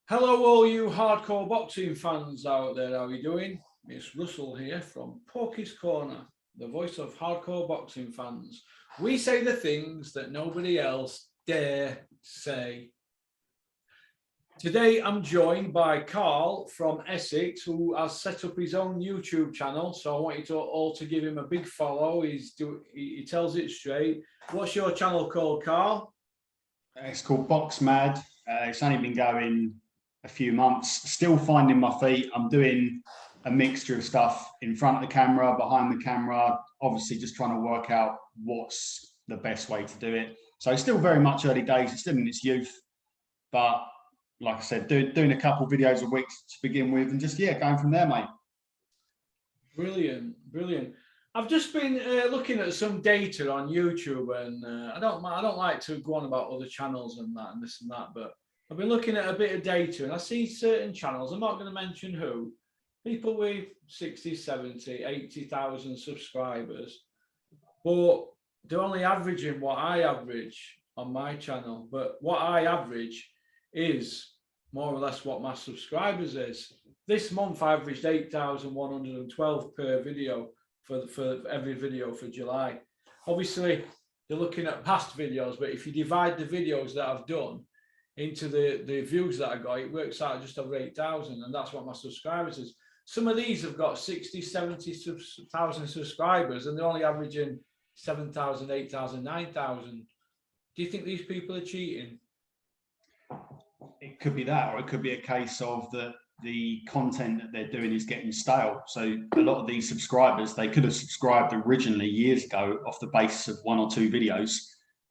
Hello, all you hardcore boxing fans out there. How are you doing? It's Russell here from Porky's Corner, the voice of hardcore boxing fans. We say the things that nobody else dare say. Today, I'm joined by Carl from Essex, who has set up his own YouTube channel. So I want you to all to give him a big follow. He tells it straight. What's your channel called, Carl? It's called Box Mad. It's only been going a few months. Still finding my feet. I'm doing a mixture of stuff in front of the camera, behind the camera. Obviously, just trying to work out what's the best way to do it. So it's still very much early days. It's still in its youth, but like I said, doing a couple videos a week to begin with, and just going from there, mate. Brilliant, brilliant. I've just been looking at some data on YouTube, and I don't like to go on about other channels and that and this and that, but I've been looking at a bit of data, and I see certain channels. I'm not going to mention who. People with 60, 70, 80,000 subscribers, but they're only averaging what I average on my channel. But what I average is more or less what my subscribers is. This month I averaged 8,112 per video for every video for July. Obviously, they're looking at past videos, but if you divide the videos that I've done into the views that I got, it works out just over 8,000, and that's what my subscribers is. Some of these have got 60, 70,000 subscribers, and they're only averaging 7,000, 8,000, 9,000. Do you think these people are cheating? It could be that, or it could be a case of the content that they're doing is getting stale. So a lot of these subscribers, they could have subscribed originally years ago off the basis of one or two videos.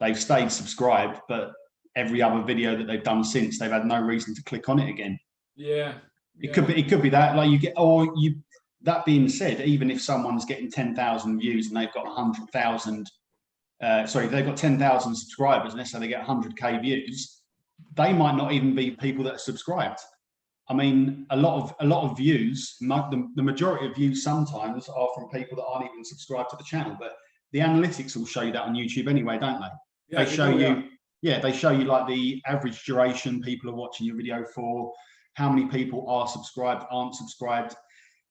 They've stayed subscribed, but every other video that they've done since, they've had no reason to click on it again. Yeah. It could be that, like that being said, even if someone's getting 10,000 views and they've got 100,000, they've got 10,000 subscribers, and let's say they get 100K views, they might not even be people that are subscribed. I mean, a lot of views, the majority of views sometimes are from people that aren't even subscribed to the channel, but the analytics will show you that on YouTube anyway, don't they? Yeah, they show you like the average duration people are watching your video for, how many people are subscribed, aren't subscribed.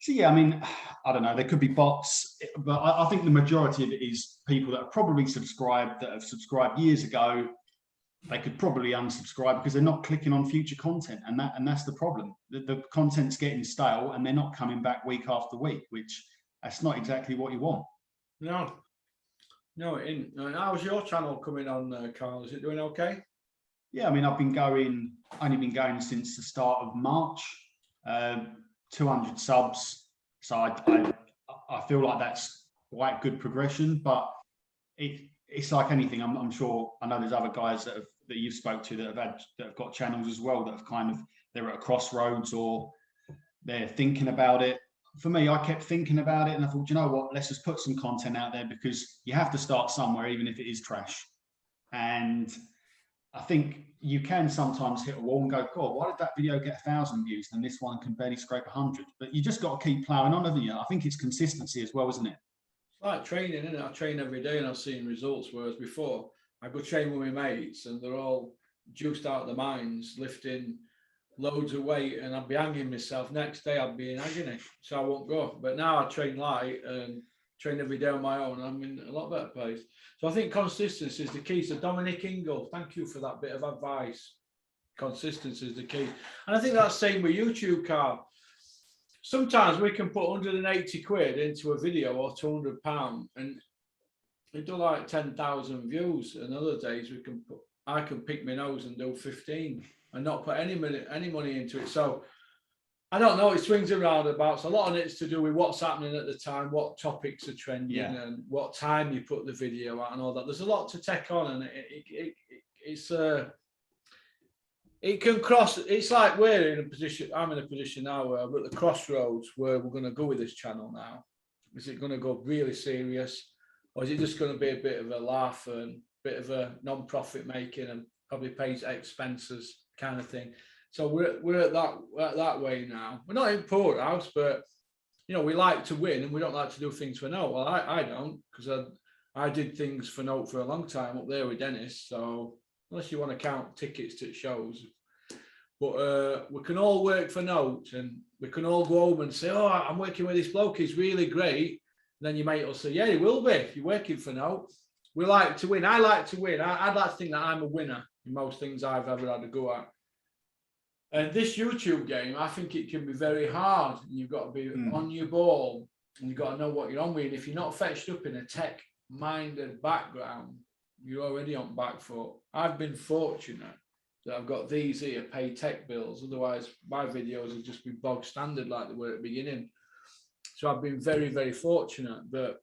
So I mean, I don't know, there could be bots, but I think the majority of it is people that are probably subscribed, that have subscribed years ago. They could probably unsubscribe because they're not clicking on future content, and that's the problem. The content's getting stale, and they're not coming back week after week, which that's not exactly what you want. No, it isn't. How's your channel coming on, Carl? Is it doing okay? Yeah, I mean, only been going since the start of March. 200 subs, so I feel like that's quite good progression, but it's like anything. I'm sure, I know there's other guys that you've spoke to that have got channels as well, that have they're at a crossroads, or they're thinking about it. For me, I kept thinking about it, and I thought, you know what, let's just put some content out there, because you have to start somewhere, even if it is trash. And I think you can sometimes hit a wall and go, God, why did that video get 1,000 views and this one can barely scrape 100? But you just got to keep plowing on, haven't you? I think it's consistency as well, isn't it? It's like training, isn't it? I train every day and I've seen results, whereas before I go train with my mates and they're all juiced out of their minds, lifting loads of weight, and I'd be hanging myself. Next day I'd be in agony, so I won't go. But now I train light and train every day on my own. I'm in a lot better place. So I think consistency is the key. So Dominic Ingle, thank you for that bit of advice. Consistency is the key. And I think that's the same with YouTube, Carl. Sometimes we can put 180 quid into a video, or £200, and it do like 10,000 views. And other days I can pick my nose and do 15 and not put any money into it. So I don't know, it swings and roundabouts. A lot of it's to do with what's happening at the time, what topics are trending, and what time you put the video out and all that. There's a lot to take on, and it can cross. It's like I'm in a position now where we're at the crossroads where we're going to go with this channel now. Is it going to go really serious, or is it just going to be a bit of a laugh and a bit of a non-profit making and probably pays expenses kind of thing? So we're at that way now. We're not in poorhouse, but we like to win and we don't like to do things for note. Well, I don't, because I did things for note for a long time up there with Dennis. So unless you want to count tickets to shows, but we can all work for notes, and we can all go home and say, oh, I'm working with this bloke, he's really great. And then your mate will say, yeah, he will be if you're working for notes. We like to win. I like to win. I'd like to think that I'm a winner in most things I've ever had to go at. And this YouTube game, I think it can be very hard. You've got to be on your ball, and you've got to know what you're on with. And if you're not fetched up in a tech-minded background, you're already on back foot. I've been fortunate that I've got these here, pay tech bills. Otherwise, my videos would just be bog standard like they were at the beginning. So I've been very, very fortunate, but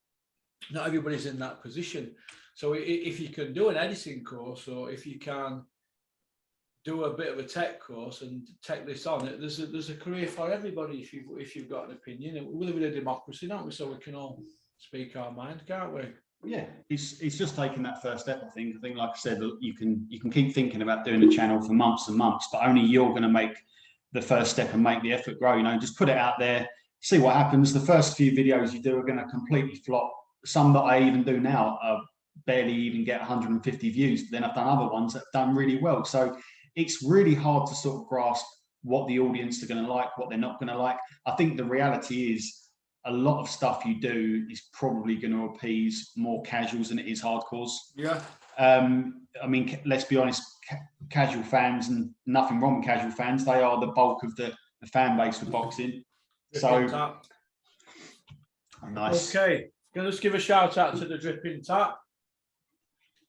not everybody's in that position. So if you can do an editing course, or if you can do a bit of a tech course and take this on, there's a career for everybody if you've got an opinion. We live in a democracy, don't we? So we can all speak our mind, can't we? Yeah, it's just taking that first step. I think, like I said, you can keep thinking about doing a channel for months and months, but only you're going to make the first step and make the effort grow. You know, just put it out there, see what happens. The first few videos you do are going to completely flop. Some that I even do now barely even get 150 views. But then I've done other ones that have done really well. So it's really hard to sort of grasp what the audience are going to like, what they're not going to like. I think the reality is, a lot of stuff you do is probably going to appease more casuals than it is hardcores. Yeah. I mean, let's be honest, casual fans, and nothing wrong with casual fans, they are the bulk of the fan base for boxing. So, nice. Okay, can I just give a shout out to the Dripping Tap?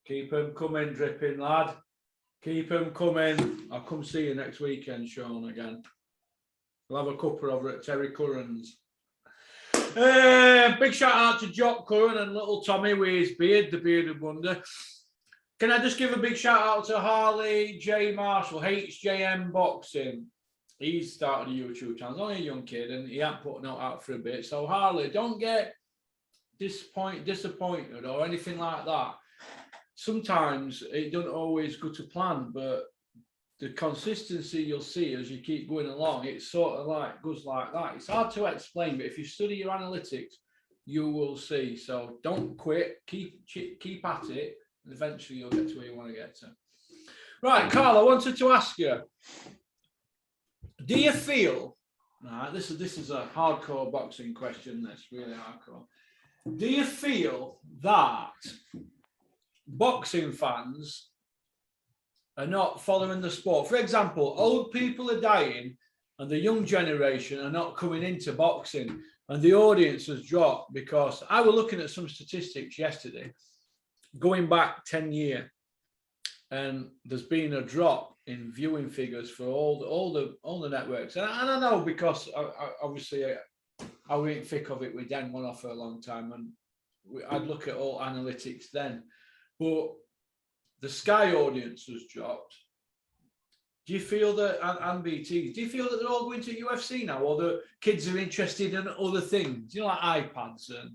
Keep them coming, Dripping lad. Keep them coming. I'll come see you next weekend, Sean, again. We'll have a cuppa over at Terry Curran's. Big shout out to Jock Curran and little Tommy with his beard, the bearded wonder. Can I just give a big shout out to Harley J. Marshall, HJM Boxing. He's started a YouTube channel. He's only a young kid and he ain't putting out for a bit. So Harley, don't get disappointed or anything like that. Sometimes it doesn't always go to plan, but the consistency you'll see as you keep going along, it's sort of like goes like that. It's hard to explain, but if you study your analytics, you will see. So don't quit, keep at it, and eventually you'll get to where you want to get to. Right, Carl, I wanted to ask you, do you feel, this is a hardcore boxing question, that's really hardcore. Do you feel that boxing fans are not following the sport? For example, old people are dying and the young generation are not coming into boxing, and the audience has dropped because I was looking at some statistics yesterday going back 10 years, and there's been a drop in viewing figures for all the networks. And I know, because obviously I went thick of it with Dan One for a long time, and I'd look at all analytics then, but the Sky audience has dropped. Do you feel that, and BT, do you feel that they're all going to UFC now, or the kids are interested in other things, like iPads and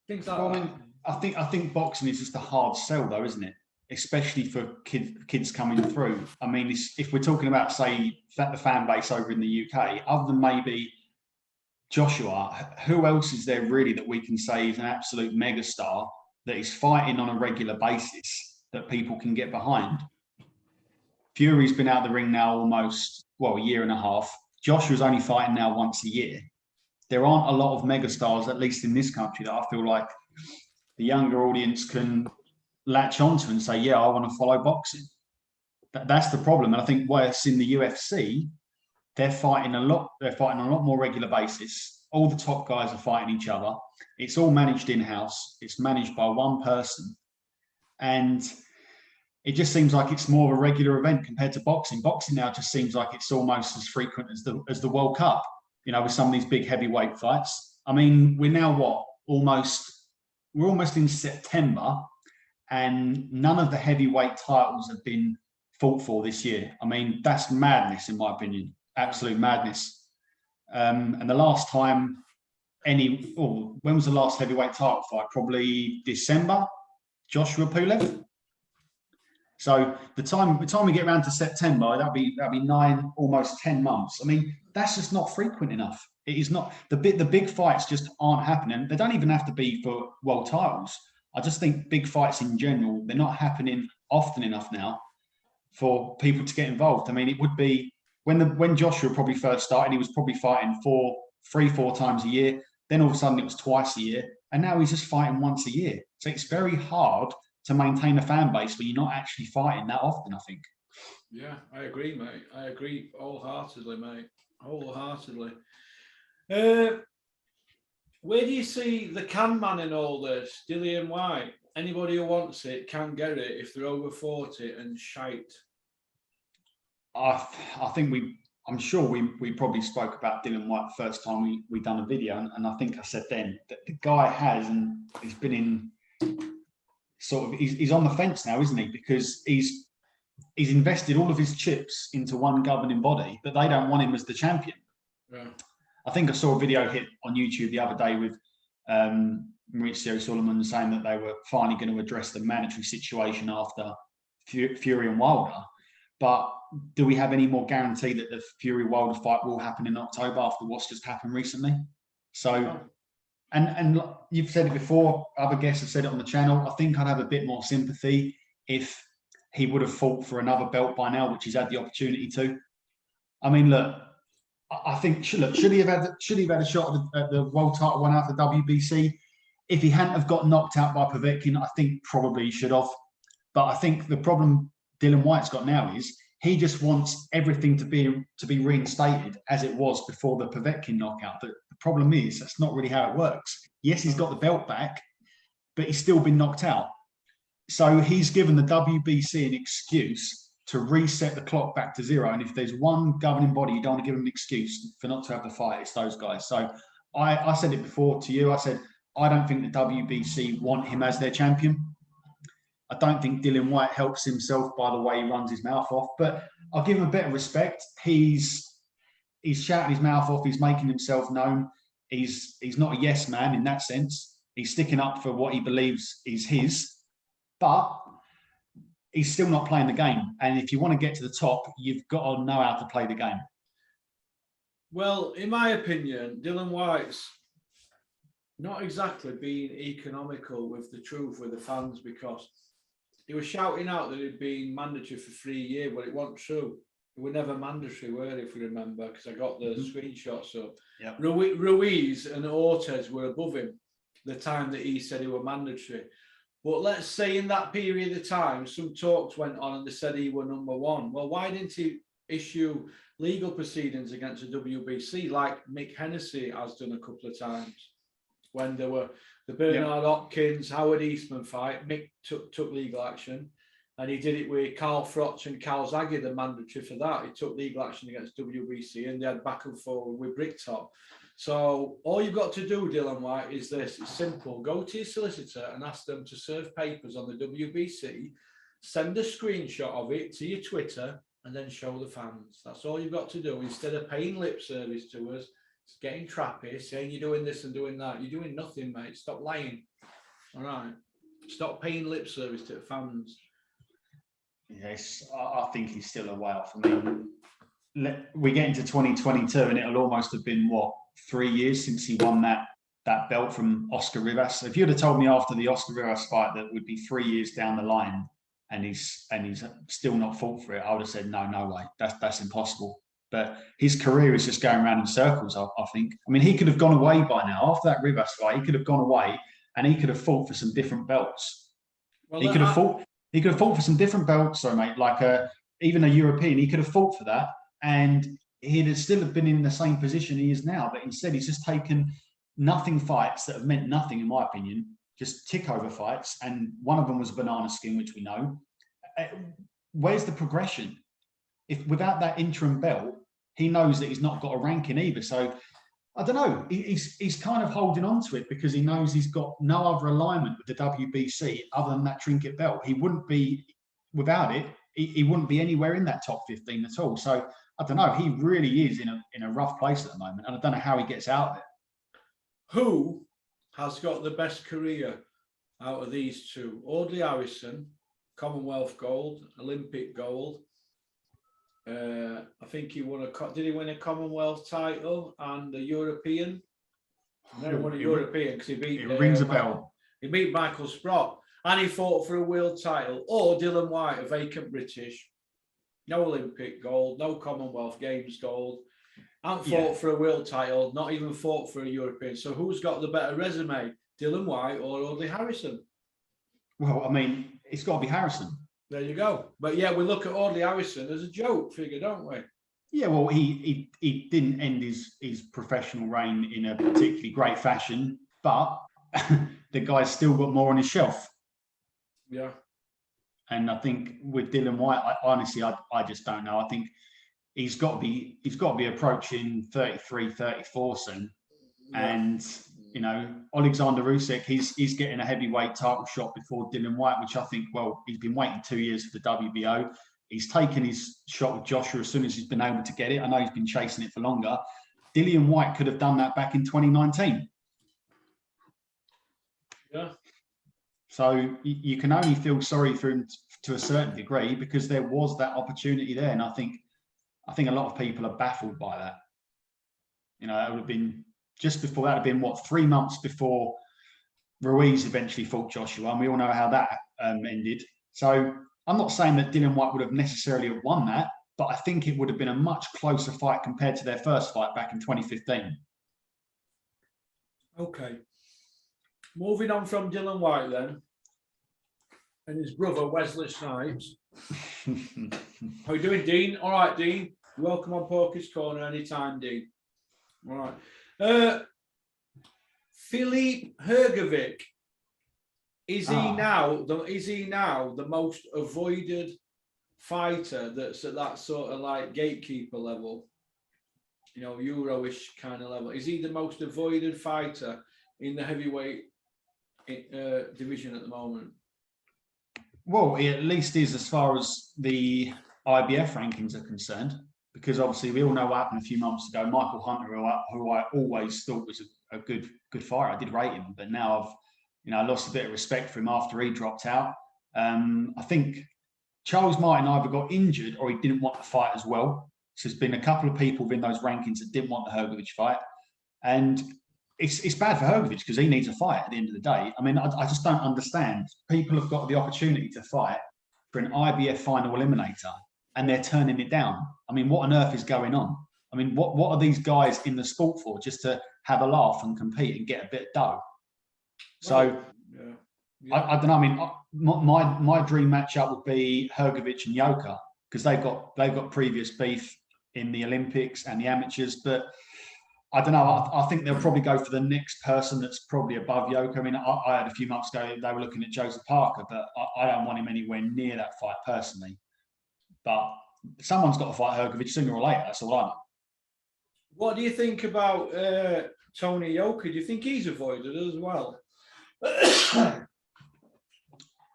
things like that? I mean, I think boxing is just a hard sell, though, isn't it? Especially for kids coming through. I mean, if we're talking about, say, the fan base over in the UK, other than maybe Joshua, who else is there really that we can say is an absolute megastar that is fighting on a regular basis that people can get behind? Fury's been out of the ring now almost, a year and a half. Joshua's only fighting now once a year. There aren't a lot of megastars, at least in this country, that I feel like the younger audience can latch onto and say, yeah, I want to follow boxing. That's the problem. And I think worse, in the UFC, they're fighting a lot on a lot more regular basis. All the top guys are fighting each other. It's all managed in-house. It's managed by one person. And it just seems like it's more of a regular event compared to boxing. Boxing now just seems like it's almost as frequent as the World Cup, with some of these big heavyweight fights. I mean, we're now we're almost in September, and none of the heavyweight titles have been fought for this year. I mean, that's madness, in my opinion. Absolute madness. And the last time when was the last heavyweight title fight? Probably December, Joshua Pulev. So the time we get around to September, that'll be 9, almost 10 months. I mean, that's just not frequent enough. It is not. The big fights just aren't happening. They don't even have to be for world titles. I just think big fights in general, they're not happening often enough now for people to get involved. I mean, it would be when Joshua probably first started, he was probably fighting 4 times a year. Then all of a sudden it was twice a year, and now he's just fighting once a year. So it's very hard to maintain a fan base when you're not actually fighting that often, I think. Yeah, I agree, mate. I agree wholeheartedly, mate. Wholeheartedly. Where do you see the can man in all this? Dillian White. Anybody who wants it can get it if they're over 40 and shite. I think I'm sure we probably spoke about Dillian White the first time we done a video, and I think I said then that the guy has, and he's been in sort of, he's on the fence now, isn't he? Because he's invested all of his chips into one governing body, but they don't want him as the champion. Yeah. I think I saw a video hit on YouTube the other day with Maurizio Sullivan saying that they were finally going to address the mandatory situation after Fury and Wilder. But do we have any more guarantee that the Fury Wilder fight will happen in October after what's just happened recently? So, and you've said it before, other guests have said it on the channel. I think I'd have a bit more sympathy if he would have fought for another belt by now, which he's had the opportunity to. I mean, look, I think should he have had a shot at the world title one after WBC? If he hadn't have got knocked out by Povetkin, I think probably he should have. But I think the problem Dillian White's got now is he just wants everything to be reinstated as it was before the Povetkin knockout. But the problem is that's not really how it works. Yes, he's got the belt back, but he's still been knocked out. So he's given the WBC an excuse to reset the clock back to zero. And if there's one governing body, you don't want to give them an excuse for not to have the fight, it's those guys. So I said it before to you. I said, I don't think the WBC want him as their champion. I don't think Dillian White helps himself by the way he runs his mouth off, but I'll give him a bit of respect. He's shouting his mouth off. He's making himself known. He's not a yes man in that sense. He's sticking up for what he believes is his, but he's still not playing the game. And if you want to get to the top, you've got to know how to play the game. Well, in my opinion, Dillian White's not exactly being economical with the truth with the fans, because he was shouting out that it'd been mandatory for 3 years, but it wasn't true. It were never mandatory, were it, if you remember, because I got the screenshots up. Yep. Ruiz and Ortiz were above him the time that he said he were mandatory. But let's say in that period of time, some talks went on and they said he were number one. Well, why didn't he issue legal proceedings against the WBC like Mick Hennessy has done a couple of times? When there were the Bernard Hopkins, Howard Eastman fight, Mick took legal action, and he did it with Carl Froch and Carl Zaghi, the mandatory for that. He took legal action against WBC, and they had back and forward with Bricktop. So all you've got to do, Dillian White, is this. It's simple. Go to your solicitor and ask them to serve papers on the WBC, send a screenshot of it to your Twitter, and then show the fans. That's all you've got to do. Instead of paying lip service to us, getting trappy, saying you're doing this and doing that. You're doing nothing, mate. Stop lying. All right. Stop paying lip service to the fans. Yes, I think he's still a way off. I mean, we get into 2022 and it'll almost have been, 3 years since he won that belt from Oscar Rivas. If you'd have told me after the Oscar Rivas fight that would be 3 years down the line and he's still not fought for it, I would have said, no way. That's impossible. But his career is just going around in circles, I think. I mean, he could have gone away by now. After that Rivas fight, he could have gone away and he could have fought for some different belts. Well, he could have fought for some different belts, sorry, mate, like even a European. He could have fought for that and he'd have still have been in the same position he is now. But instead, he's just taken nothing fights that have meant nothing, in my opinion, just tick-over fights. And one of them was a banana skin, which we know. Where's the progression? If without that interim belt, he knows that he's not got a ranking either. So I don't know. He's kind of holding on to it because he knows he's got no other alignment with the WBC other than that trinket belt. He wouldn't be without it. He wouldn't be anywhere in that top 15 at all. So I don't know. He really is in a rough place at the moment, and I don't know how he gets out of it. Who has got the best career out of these two? Audley Harrison, Commonwealth gold, Olympic gold. I think he won did he win a Commonwealth title and a European? No, he won a European because he beat. It rings a bell. He beat Michael Sprott, and he fought for a world title. Or Dillian White, a vacant British, no Olympic gold, no Commonwealth Games gold, and Yeah. fought for a world title, not even fought for a European. So who's got the better resume, Dylan White or Audley Harrison? Well, I mean, it's got to be Harrison. There you go. But yeah, we look at Audley Harrison as a joke figure, don't we? Yeah, well, he didn't end his professional reign in a particularly great fashion, but the guy's still got more on his shelf. Yeah. And I think with Dylan White, I just don't know. I think he's got to be approaching 33, 34 soon. Yeah. And you know, Alexander Usyk, he's getting a heavyweight title shot before Dylan White, which I think, well, he's been waiting 2 years for the WBO. He's taken his shot with Joshua as soon as he's been able to get it. I know he's been chasing it for longer. Dillian White could have done that back in 2019. Yeah. So you can only feel sorry for him to a certain degree because there was that opportunity there, and I think a lot of people are baffled by that. You know, it would have been just before that. Had been what, 3 months before Ruiz eventually fought Joshua, and we all know how that ended. So I'm not saying that Dylan White would have necessarily have won that, but I think it would have been a much closer fight compared to their first fight back in 2015. Okay. Moving on from Dylan White then, and his brother Wesley Snipes. How you doing, Dean? All right, Dean. Welcome on Porky's Corner anytime, Dean. All right. Filip Hrgović. Is he now the most avoided fighter that's at that sort of like gatekeeper level? You know, Euro-ish kind of level. Is he the most avoided fighter in the heavyweight division at the moment? Well, he at least is as far as the IBF rankings are concerned, because obviously we all know what happened a few months ago. Michael Hunter, who I always thought was a good fighter, I did rate him, but now I've lost a bit of respect for him after he dropped out. I think Charles Martin either got injured or he didn't want the fight as well. So there's been a couple of people within those rankings that didn't want the Hrgović fight, and it's bad for Hrgović because he needs a fight at the end of the day. I mean, I just don't understand. People have got the opportunity to fight for an IBF final eliminator and they're turning it down. I mean, what on earth is going on? I mean, what are these guys in the sport for? Just to have a laugh and compete and get a bit of dough? So, I don't know. I mean, my dream matchup would be Hrgović and Yoka because they've got previous beef in the Olympics and the amateurs, but I don't know. I think they'll probably go for the next person that's probably above Yoka. I mean, I had a few months ago, they were looking at Joseph Parker, but I don't want him anywhere near that fight personally. But someone's got to fight Hrgović sooner or later. That's all I know. What do you think about Tony Yoka? Do you think he's avoided as well?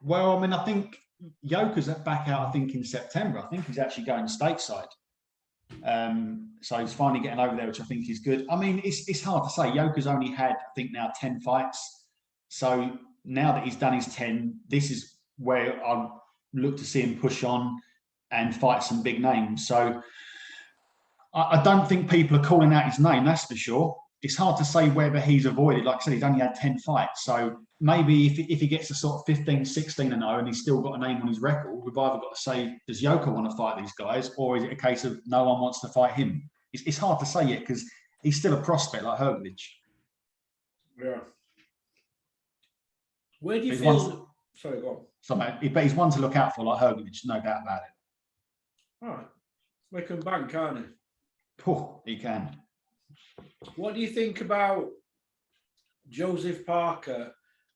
Well, I mean, I think Yoka's back out, I think, in September. I think he's actually going stateside. So he's finally getting over there, which I think is good. I mean, it's hard to say. Yoka's only had, I think, now 10 fights. So now that he's done his 10, this is where I look to see him push on and fight some big names. So I don't think people are calling out his name, that's for sure. It's hard to say whether he's avoided. Like I said, he's only had 10 fights. So maybe if he gets to sort of 15, 16 and 0 and he's still got a name on his record, we've either got to say, does Yoka want to fight these guys? Or is it a case of no one wants to fight him? It's hard to say yet because he's still a prospect like Hrgović. Yeah. Where do you feel... Sorry, go on. Sorry, but he's one to look out for like Hrgović, no doubt about it. All right. Make him bank, can't he? Oh, he can. What do you think about Joseph Parker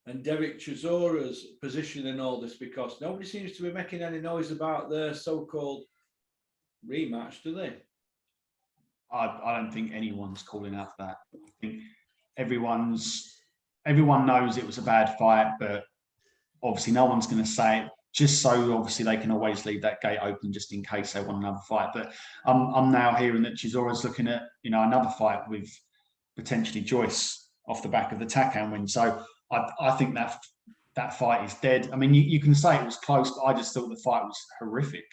and Derek Chisora's position in all this? Because nobody seems to be making any noise about their so-called rematch, do they? I don't think anyone's calling out for that. I think everyone knows it was a bad fight, but obviously no one's going to say it, just so obviously they can always leave that gate open just in case they want another fight. But I'm now hearing that Chisora's looking at another fight with potentially Joyce off the back of the Takam win. So I think that fight is dead. I mean, you can say it was close, but I just thought the fight was horrific.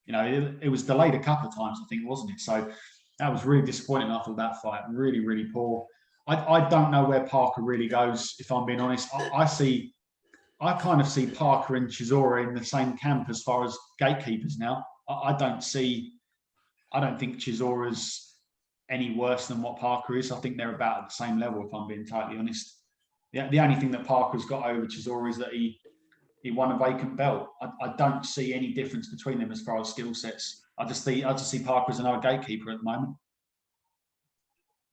It was delayed a couple of times, I think, wasn't it? So that was really disappointing. I thought that fight really, really poor. I don't know where Parker really goes, if I'm being honest. I kind of see Parker and Chisora in the same camp as far as gatekeepers now. I don't think Chisora's any worse than what Parker is. I think they're about at the same level, if I'm being totally honest. The only thing that Parker's got over Chisora is that he won a vacant belt. I don't see any difference between them as far as skill sets. I just see Parker as another gatekeeper at the moment.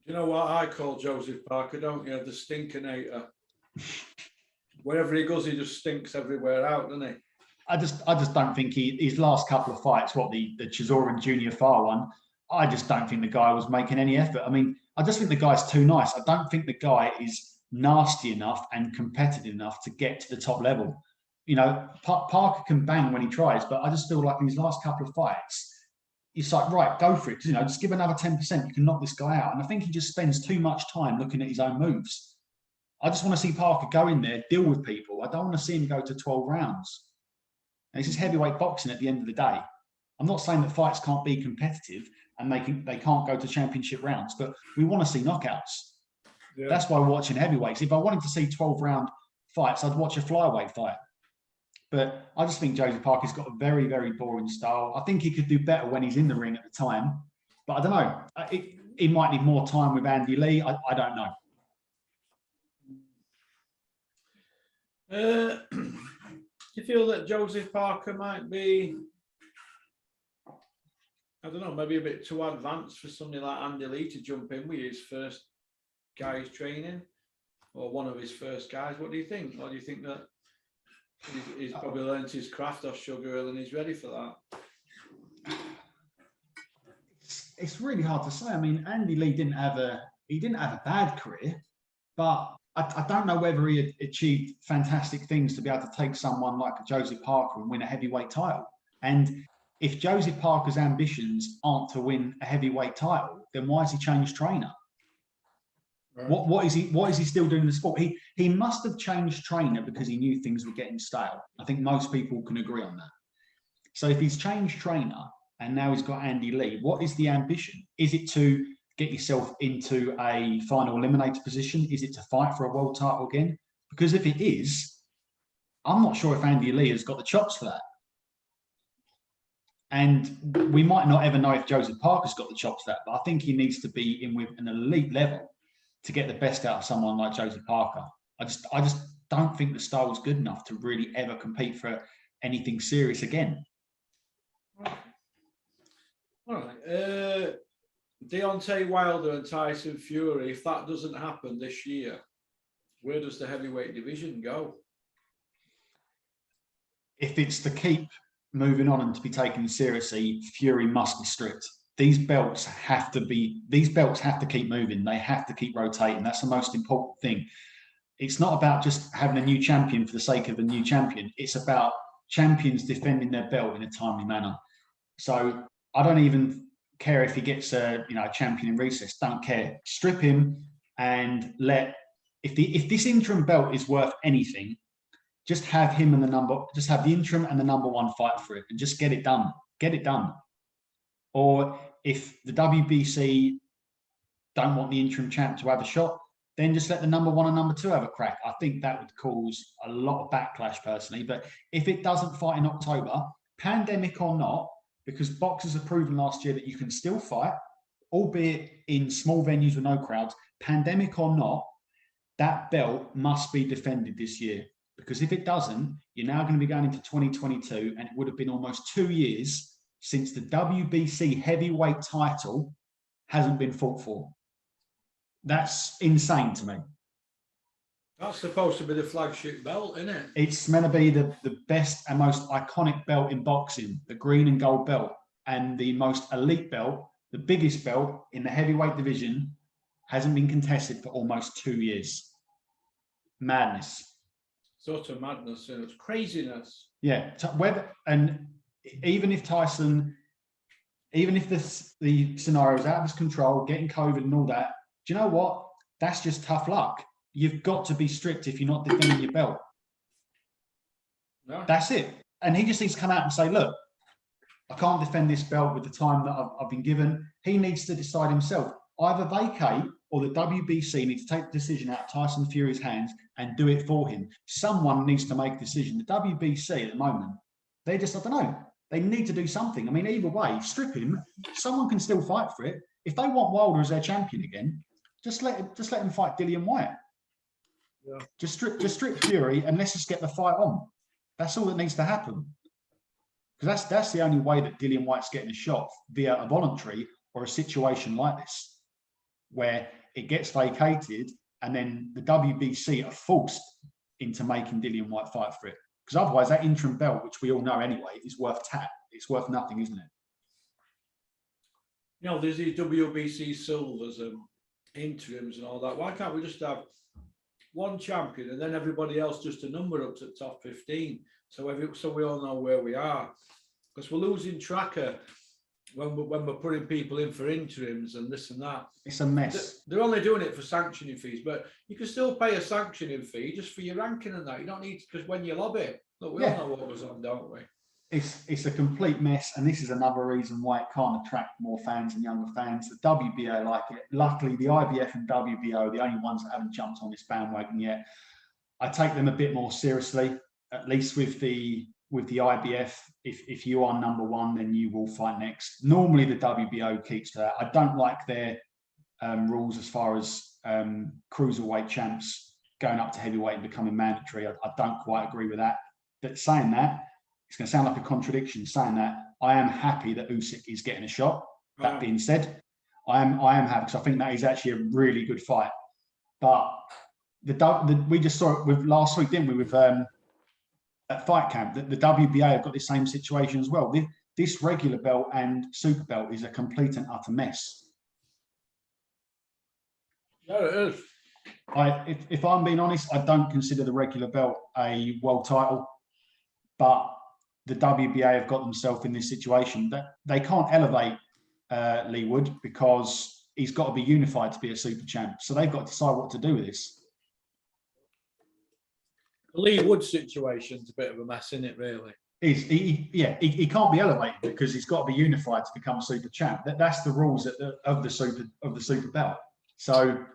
You know what I call Joseph Parker, don't you? The stinkinator. Wherever he goes, he just stinks everywhere out, doesn't he? I just don't think his last couple of fights, the Chisora and Junior Farr one, I just don't think the guy was making any effort. I mean, I just think the guy's too nice. I don't think the guy is nasty enough and competitive enough to get to the top level. You know, Parker can bang when he tries, but I just feel like in his last couple of fights, it's like, right, go for it. You know, just give another 10%. You can knock this guy out. And I think he just spends too much time looking at his own moves. I just want to see Parker go in there, deal with people. I don't want to see him go to 12 rounds. And this is heavyweight boxing at the end of the day. I'm not saying that fights can't be competitive and they can't go to championship rounds, but we want to see knockouts. Yeah. That's why we're watching heavyweights. If I wanted to see 12-round fights, I'd watch a flyweight fight. But I just think Joseph Parker's got a very, very boring style. I think he could do better when he's in the ring at the time. But I don't know. He might need more time with Andy Lee. I don't know. Do you feel that Joseph Parker might be, I don't know, maybe a bit too advanced for somebody like Andy Lee to jump in with his first guys training, or one of his first guys? What do you think? Or do you think that he's probably learned his craft off Sugar Hill and he's ready for that? It's really hard to say. I mean, Andy Lee didn't have a bad career, but I don't know whether he had achieved fantastic things to be able to take someone like Joseph Parker and win a heavyweight title. And if Joseph Parker's ambitions aren't to win a heavyweight title, then why has he changed trainer? Right. What is he still doing in the sport? He must have changed trainer because he knew things were getting stale. I think most people can agree on that. So if he's changed trainer and now he's got Andy Lee, what is the ambition? Is it to get yourself into a final eliminator position? Is it to fight for a world title again? Because if it is, I'm not sure if Andy Lee has got the chops for that. And we might not ever know if Joseph Parker's got the chops for that, but I think he needs to be in with an elite level to get the best out of someone like Joseph Parker. I just don't think the style is good enough to really ever compete for anything serious again. All right. Deontay Wilder and Tyson Fury, if that doesn't happen this year, where does the heavyweight division go? If it's to keep moving on and to be taken seriously, Fury must be stripped. These belts have to keep moving. They have to keep rotating. That's the most important thing. It's not about just having a new champion for the sake of a new champion. It's about champions defending their belt in a timely manner. So I don't even care if he gets a champion in recess. Don't care. Strip him and if this interim belt is worth anything, just have him and the interim and the number one fight for it and just get it done. Get it done. Or if the WBC don't want the interim champ to have a shot, then just let the number one and number two have a crack. I think that would cause a lot of backlash personally. But if it doesn't fight in October, pandemic or not, because boxers have proven last year that you can still fight, albeit in small venues with no crowds, pandemic or not, that belt must be defended this year. Because if it doesn't, you're now going to be going into 2022, and it would have been almost 2 years since the WBC heavyweight title hasn't been fought for. That's insane to me. That's supposed to be the flagship belt, isn't it? It's meant to be the best and most iconic belt in boxing, the green and gold belt, and the most elite belt, the biggest belt in the heavyweight division, hasn't been contested for almost 2 years. Madness. Sort of madness, and it's craziness. Yeah, and even if the scenario is out of his control, getting COVID and all that, do you know what? That's just tough luck. You've got to be strict if you're not defending your belt. No. That's it. And he just needs to come out and say, look, I can't defend this belt with the time that I've been given. He needs to decide himself. Either vacate or the WBC needs to take the decision out of Tyson Fury's hands and do it for him. Someone needs to make a decision. The WBC at the moment, they just, I don't know, They need to do something. I mean, either way, strip him. Someone can still fight for it. If they want Wilder as their champion again, just let him fight Dillian White. Yeah. Just strip Fury and let's just get the fight on. That's all that needs to happen. Because that's the only way that Dillian White's getting a shot, via a voluntary or a situation like this, where it gets vacated and then the WBC are forced into making Dillian White fight for it. Because otherwise, that interim belt, which we all know anyway, is worth tap. It's worth nothing, isn't it? You know, there's these WBC silvers and interims and all that. Why can't we just have one champion and then everybody else just a number up to the top 15? So we all know where we are. Because we're losing track of when we're putting people in for interims and this and that. It's a mess. They're only doing it for sanctioning fees, but you can still pay a sanctioning fee just for your ranking and that. You don't need to, because when you lobby, look, we all know what goes on, don't we? It's a complete mess, and this is another reason why it can't attract more fans and younger fans. The WBO like it. Luckily, the IBF and WBO are the only ones that haven't jumped on this bandwagon yet. I take them a bit more seriously, at least with the IBF. If you are number one, then you will fight next. Normally, the WBO keeps to that. I don't like their rules as far as cruiserweight champs going up to heavyweight and becoming mandatory. I don't quite agree with that. But saying that, it's going to sound like a contradiction. Saying that, I am happy that Usyk is getting a shot. That being said, I am happy because I think that is actually a really good fight. But we just saw it with last week, didn't we? With at Fight Camp, the WBA have got the same situation as well. This regular belt and super belt is a complete and utter mess. Yeah, it is. If I'm being honest, I don't consider the regular belt a world title, but the WBA have got themselves in this situation that they can't elevate Lee Wood because he's got to be unified to be a super champ. So they've got to decide what to do with this. The Lee Wood situation's a bit of a mess, isn't it, really? He can't be elevated because he's got to be unified to become super champ. That's the rules of the super belt. So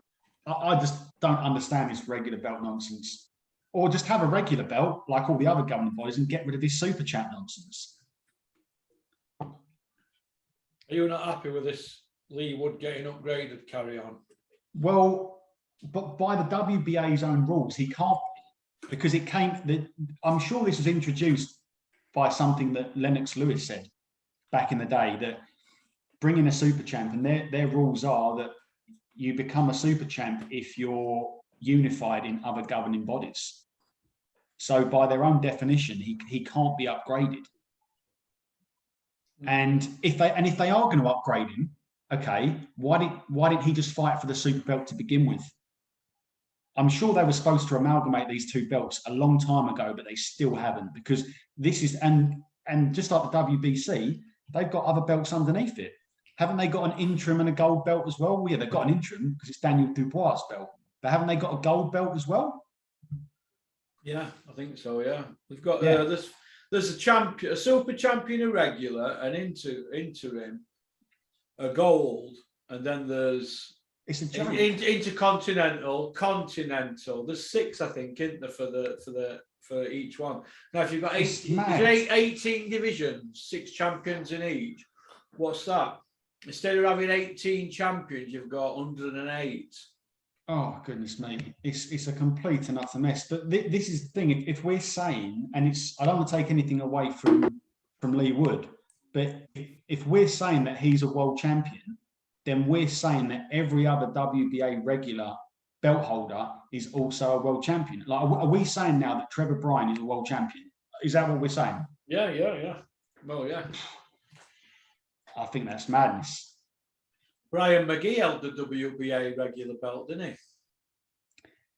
I just don't understand this regular belt nonsense. Or just have a regular belt like all the other governing bodies and get rid of this super champ nonsense. Are you not happy with this Lee Wood getting upgraded? Carry on. Well, but by the WBA's own rules, he can't, because it came. I'm sure this was introduced by something that Lennox Lewis said back in the day, that bringing a super champ, and their rules are that you become a super champ if you're unified in other governing bodies. So by their own definition, he can't be upgraded. And if they are going to upgrade him, okay, why didn't he just fight for the super belt to begin with? I'm sure they were supposed to amalgamate these two belts a long time ago, but they still haven't, because this is and just like the WBC, they've got other belts underneath it. Haven't they got an interim and a gold belt as well? Well, yeah, they've got an interim because it's Daniel Dubois' belt, but haven't they got a gold belt as well? Yeah, I think so. Yeah, we've got there's a champion, a super champion, a regular, an interim, a gold, and then there's intercontinental, continental. There's 6, I think, isn't there, for each one. Now, if you've got 18 divisions, 6 champions in each, what's that? Instead of having 18 champions, you've got 108. Oh, goodness me. It's a complete and utter mess. But this is the thing. If we're saying, and I don't want to take anything away from Lee Wood, but if we're saying that he's a world champion, then we're saying that every other WBA regular belt holder is also a world champion. Like, are we saying now that Trevor Bryan is a world champion? Is that what we're saying? Yeah. Well, yeah. I think that's madness. Brian McGee held the WBA regular belt, didn't he?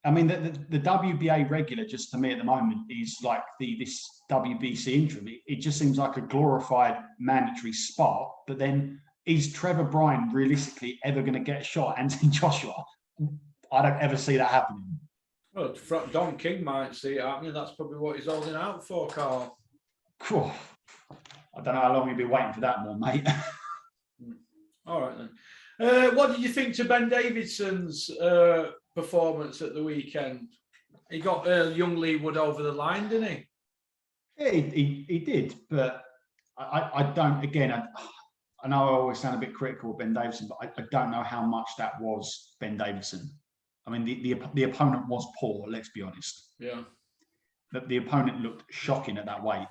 I mean, the WBA regular, just to me at the moment, is like this WBC interim. It just seems like a glorified mandatory spot. But then, is Trevor Bryan realistically ever going to get a shot at Anthony Joshua? I don't ever see that happening. Well, Don King might see it happening. That's probably what he's holding out for, Carl. Cool. I don't know how long you'll be waiting for that more, mate. All right, then. What did you think to Ben Davidson's performance at the weekend? He got young Lee Wood over the line, didn't he? Yeah, he did, but I don't. Again, I know I always sound a bit critical of Ben Davison, but I don't know how much that was Ben Davison. I mean, the opponent was poor. Let's be honest. Yeah. The opponent looked shocking at that weight.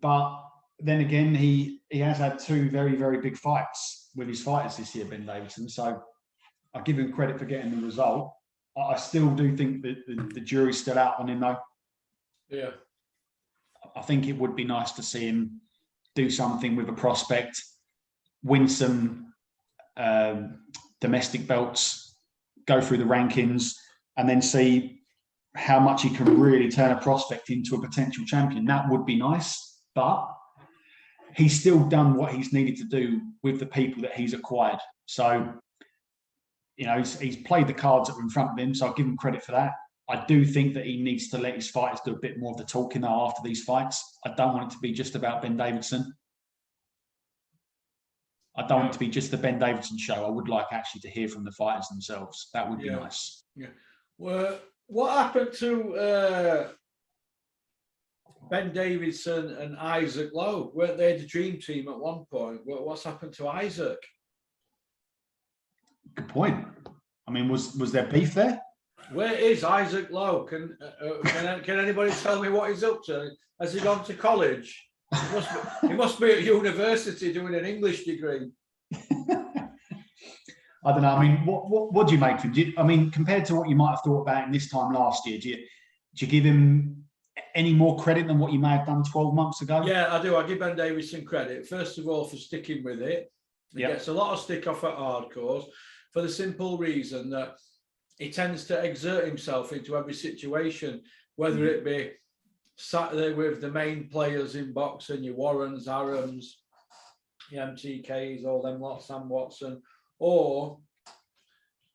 But then again, he has had 2 very, very big fights with his fighters this year, Ben Davison. So I give him credit for getting the result. I still do think that the jury's still out on him, though. Yeah. I think it would be nice to see him do something with a prospect, win some domestic belts, go through the rankings, and then see how much he can really turn a prospect into a potential champion. That would be nice, but he's still done what he's needed to do with the people that he's acquired. So, you know, he's played the cards that were in front of him, so I'll give him credit for that. I do think that he needs to let his fighters do a bit more of the talking now after these fights. I don't want it to be just about Ben Davison. I don't want it to be just the Ben Davison show. I would like actually to hear from the fighters themselves. That would be nice. Yeah. Well, what happened to Ben Davison and Isaac Lowe? Weren't they the dream team at one point? What's happened to Isaac? Good point. I mean, was there beef there? Where is Isaac Lowe? Can anybody tell me what he's up to? Has he gone to college? He must be at university doing an English degree. I don't know. I mean, what do you make of him? I mean, compared to what you might have thought about him this time last year, do you give him any more credit than what you may have done 12 months ago? Yeah, I do. I give Ben Davison credit, first of all, for sticking with it. He gets a lot of stick off at hardcores for the simple reason that he tends to exert himself into every situation, whether it be sat there with the main players in boxing, your Warrens, Arams, your MTKs, all them lot, Sam Watson, or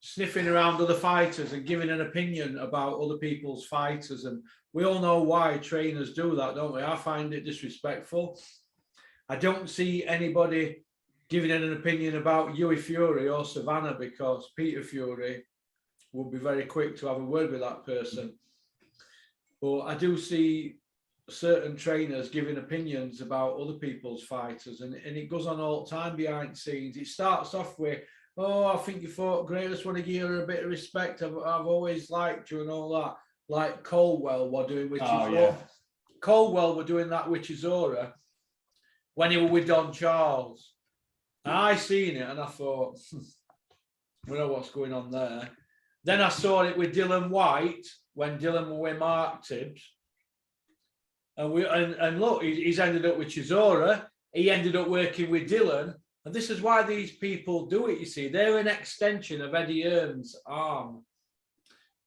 sniffing around other fighters and giving an opinion about other people's fighters. And we all know why trainers do that, don't we? I find it disrespectful. I don't see anybody giving an opinion about Hughie Fury or Savannah, because Peter Fury would be very quick to have a word with that person. But I do see certain trainers giving opinions about other people's fighters, and it goes on all the time behind the scenes. It starts off with, oh, I think you fought great, I just want to give you a bit of respect, I've always liked you and all that. Like Colwell were doing with Colwell were doing that with Chisora when he was with Don Charles. And I seen it and I thought, we know what's going on there. Then I saw it with Dylan White when Dylan was with Mark Tibbs. And look, he's ended up with Chisora. He ended up working with Dylan. And this is why these people do it, you see. They're an extension of Eddie Hearn's arm.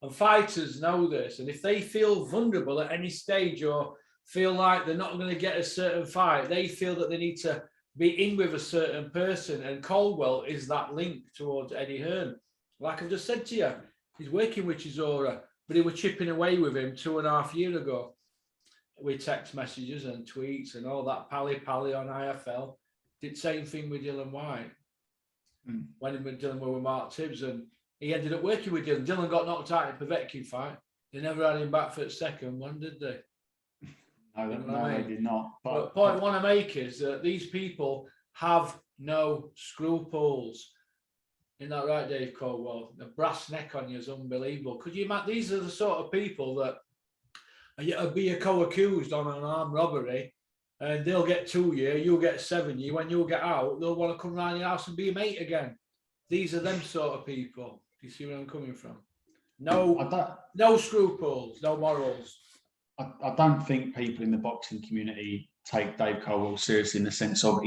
And fighters know this. And if they feel vulnerable at any stage or feel like they're not going to get a certain fight, they feel that they need to be in with a certain person. And Caldwell is that link towards Eddie Hearn. Like I've just said to you, he's working with Chisora, but he was chipping away with him 2.5 years ago with text messages and tweets and all that pally on IFL. Did the same thing with Dylan White. When Dylan was with Mark Tibbs, and he ended up working with Dylan. Dylan got knocked out in the Povetkin fight. They never had him back for the second one, did they? No, they did not. But point I want to make is that these people have no scruples. Isn't that right, Dave Caldwell? The brass neck on you is unbelievable. Could you imagine? These are the sort of people that are be co-accused on an armed robbery, and they'll get 2 years, you'll get 7 years. When you'll get out, they'll want to come round your house and be a mate again. These are them sort of people. Do you see where I'm coming from? No scruples, no morals. I don't think people in the boxing community take Dave Caldwell seriously in the sense of,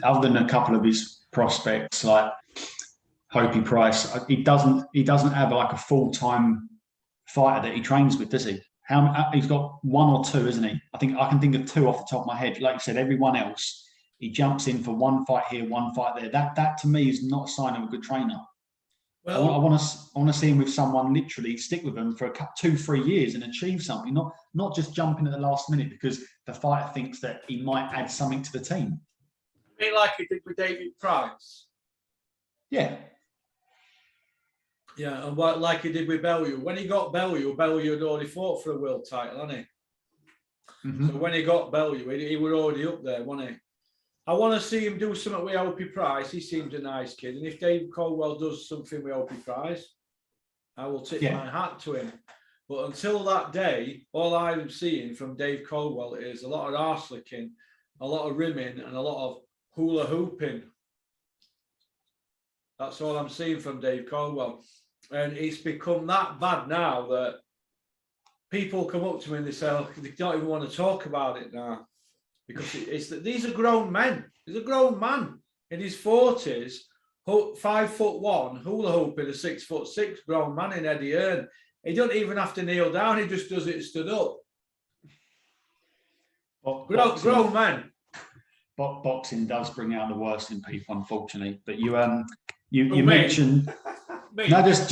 other than a couple of his prospects like Hopey Price, he doesn't have like a full-time fighter that he trains with, does he? He's got 1 or 2, isn't he? I can think of 2 off the top of my head. Like you said, everyone else, he jumps in for 1 fight here, 1 fight there. That to me is not a sign of a good trainer. Well, I want to see him with someone literally stick with them for 2-3 years and achieve something, not just jumping at the last minute because the fighter thinks that he might add something to the team. A bit like he did with David Price. Yeah. Yeah, and like he did with Bellew. When he got Bellew had already fought for a world title, hadn't he? Mm-hmm. So when he got Bellew, he was already up there, wasn't he? I want to see him do something with Opie Price. He seems a nice kid. And if Dave Caldwell does something with Opie Price, I will tip my hat to him. But until that day, all I'm seeing from Dave Caldwell is a lot of arse licking, a lot of rimming, and a lot of hula hooping. That's all I'm seeing from Dave Caldwell. And it's become that bad now that people come up to me and they say, oh, they don't even want to talk about it now. Because it's that these are grown men. He's a grown man in his 40s, 5'1", hula hooping, a 6'6" grown man in Eddie Hearn. He don't even have to kneel down, he just does it stood up. Grown men. Boxing does bring out the worst in people, unfortunately. But you mentioned just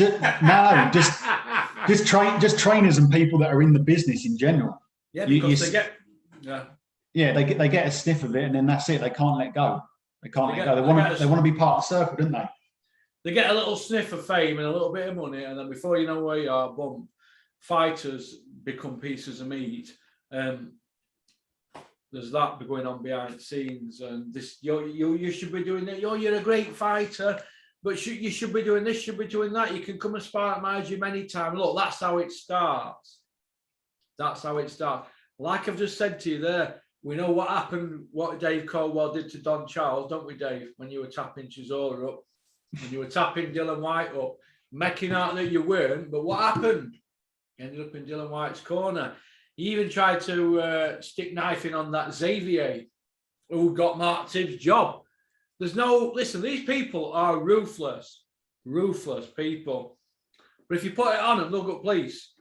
trainers and people that are in the business in general. Yeah, because they get a sniff of it, and then that's it. They can't let go. They want to be part of the circle, don't they? They get a little sniff of fame and a little bit of money, and then before you know where you are, boom, fighters become pieces of meat. There's that going on behind the scenes, and this you should be doing that. You're a great fighter, but you should be doing this, should be doing that. You can come and spar at my gym anytime. Look, that's how it starts. That's how it starts. Like I've just said to you there, we know what happened, what Dave Caldwell did to Don Charles, don't we, Dave? When you were tapping Chisora up, when you were tapping Dylan White up, making out that you weren't. But what happened? You ended up in Dylan White's corner. He even tried to stick knifing on that Xavier, who got Mark Tibbs' job. Listen, these people are ruthless people. But if you put it on them, they'll go police.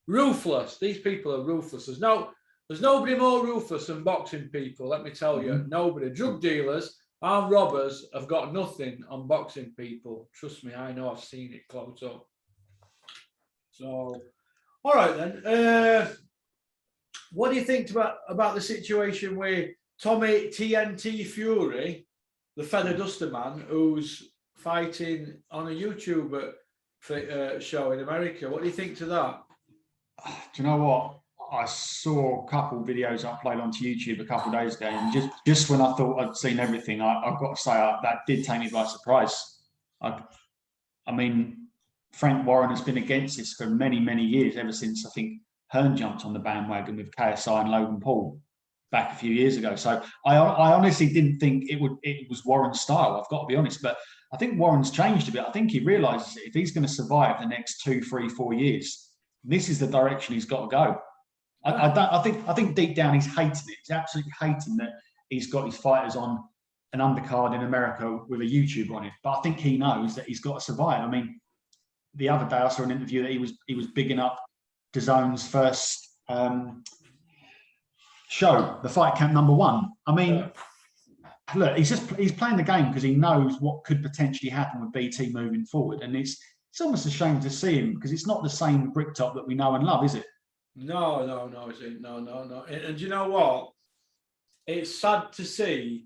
Ruthless. These people are ruthless. There's nobody more ruthless than boxing people, let me tell you. Nobody. Drug dealers, armed robbers have got nothing on boxing people. Trust me, I know, I've seen it close up. So, all right then. What do you think about the situation with Tommy TNT Fury, the Feather Duster man, who's fighting on a YouTube show in America? What do you think to that? Do you know what? I saw a couple of videos uploaded onto YouTube a couple of days ago, and just when I thought I'd seen everything, I've got to say that did take me by surprise. I mean, Frank Warren has been against this for many, many years, ever since I think Hearn jumped on the bandwagon with KSI and Logan Paul back a few years ago. So I honestly didn't think it was Warren's style. I've got to be honest, but I think Warren's changed a bit. I think he realises that if he's going to survive the next 2, 3, 4 years, this is the direction he's got to go. I think deep down he's hating it. He's absolutely hating that he's got his fighters on an undercard in America with a YouTuber on it. But I think he knows that he's got to survive. I mean, the other day I saw an interview that he was bigging up DAZN's first show, the Fight Camp #1. I mean, look, he's playing the game because he knows what could potentially happen with BT moving forward, and it's almost a shame to see him because it's not the same Bricktop that we know and love, is it? No, it's no. And you know what? It's sad to see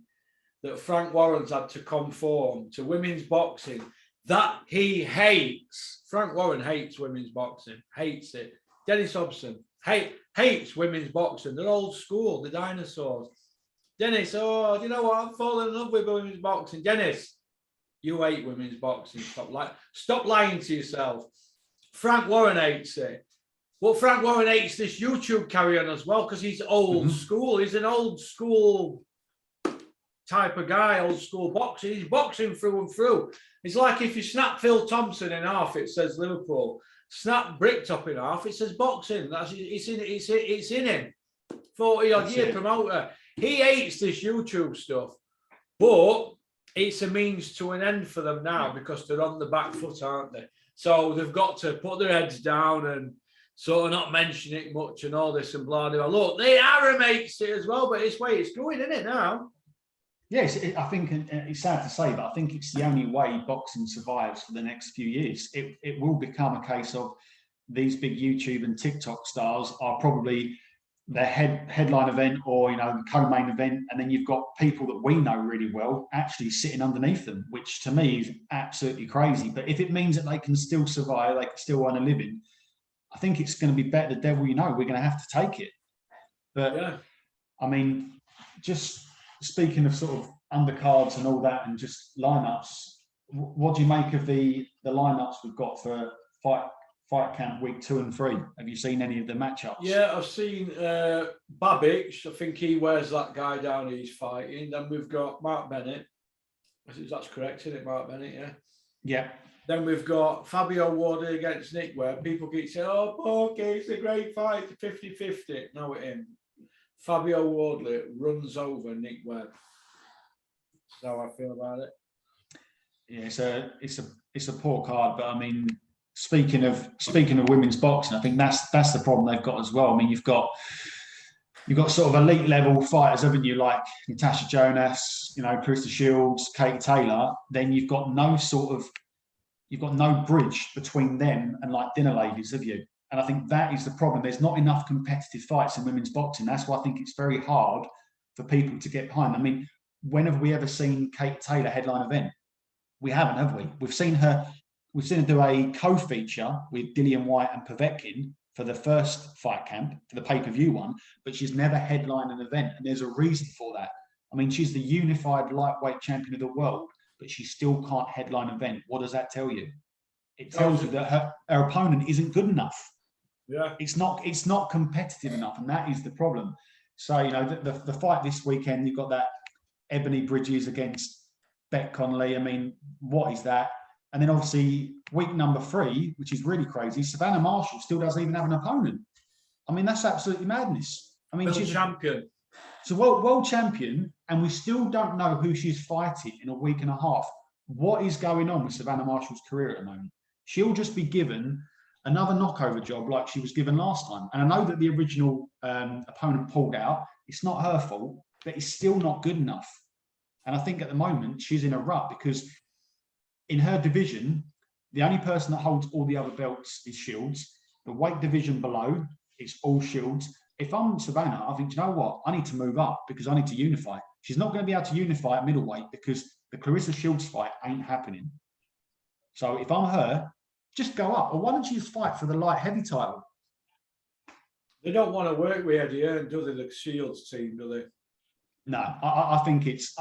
that Frank Warren's had to conform to women's boxing that he hates. Frank Warren hates women's boxing, hates it. Dennis Hobson hates women's boxing. They're old school, the dinosaurs. Dennis, do you know what? I'm falling in love with women's boxing. Dennis, you hate women's boxing. Stop lying to yourself. Frank Warren hates it. Well, Frank Warren hates this YouTube carry-on as well because he's old school. He's an old school type of guy, old school boxing. He's boxing through and through. It's like if you snap Phil Thompson in half, it says Liverpool. Snap Bricktop in half, it says boxing. It's in him. 40-odd year promoter. He hates this YouTube stuff, but it's a means to an end for them now because they're on the back foot, aren't they? So they've got to put their heads down and sort of not mention it much and all this and blah, blah. Look, the Arrow makes it as well, but it's way it's going, isn't it, now? Yes, I think it's sad to say, but I think it's the only way boxing survives for the next few years. It will become a case of these big YouTube and TikTok stars are probably their headline event or, the co-main event, and then you've got people that we know really well actually sitting underneath them, which to me is absolutely crazy. But if it means that they can still survive, they can still earn a living, I think it's going to be better the devil you know. We're going to have to take it. But, yeah. I mean, just speaking of sort of undercards and all that, and just lineups, what do you make of the lineups we've got for fight camp week 2 and 3? Have you seen any of the matchups? Yeah, I've seen Babic. I think he wears that guy down he's fighting. Then we've got Mark Bennett. I think that's correct, isn't it, Mark Bennett? Yeah. Yeah. Then we've got Fabio Wardley against Nick Webb. People keep saying, oh, Porky, it's a great fight, 50-50. No, it ain't. Fabio Wardley runs over Nick Webb. That's how I feel about it. Yeah, it's a poor card, but I mean, speaking of women's boxing, I think that's the problem they've got as well. I mean, you've got sort of elite level fighters, haven't you? Like Natasha Jonas, Krista Shields, Kate Taylor. Then you've got no bridge between them and like dinner ladies, have you? And I think that is the problem. There's not enough competitive fights in women's boxing. That's why I think it's very hard for people to get behind. I mean, when have we ever seen Kate Taylor headline event? We haven't, have we? We've seen her do a co-feature with Dillian White and Povetkin for the first fight camp, for the pay-per-view one, but she's never headlined an event, and there's a reason for that. I mean, she's the unified lightweight champion of the world, but she still can't headline an event. What does that tell you? It tells you that her opponent isn't good enough. Yeah, it's not competitive enough, and that is the problem. So the fight this weekend, you've got that Ebony Bridges against Beck Connolly. I mean, what is that? And then obviously week number 3, which is really crazy, Savannah Marshall still doesn't even have an opponent. I mean, that's absolutely madness. I mean, she's champion. She's a world champion, and we still don't know who she's fighting in a week and a half. What is going on with Savannah Marshall's career at the moment? She'll just be given another knockover job like she was given last time. And I know that the original opponent pulled out. It's not her fault, but it's still not good enough. And I think at the moment she's in a rut because in her division, the only person that holds all the other belts is Shields. The weight division below, it's all Shields. If I'm Savannah, I think, you know what? I need to move up because I need to unify. She's not going to be able to unify at middleweight because the Clarissa Shields fight ain't happening. So if I'm her, just go up. Or why don't you just fight for the light heavy title? They don't want to work with Eddie Hearn, do they, the Shields team, do they? No, I think it's...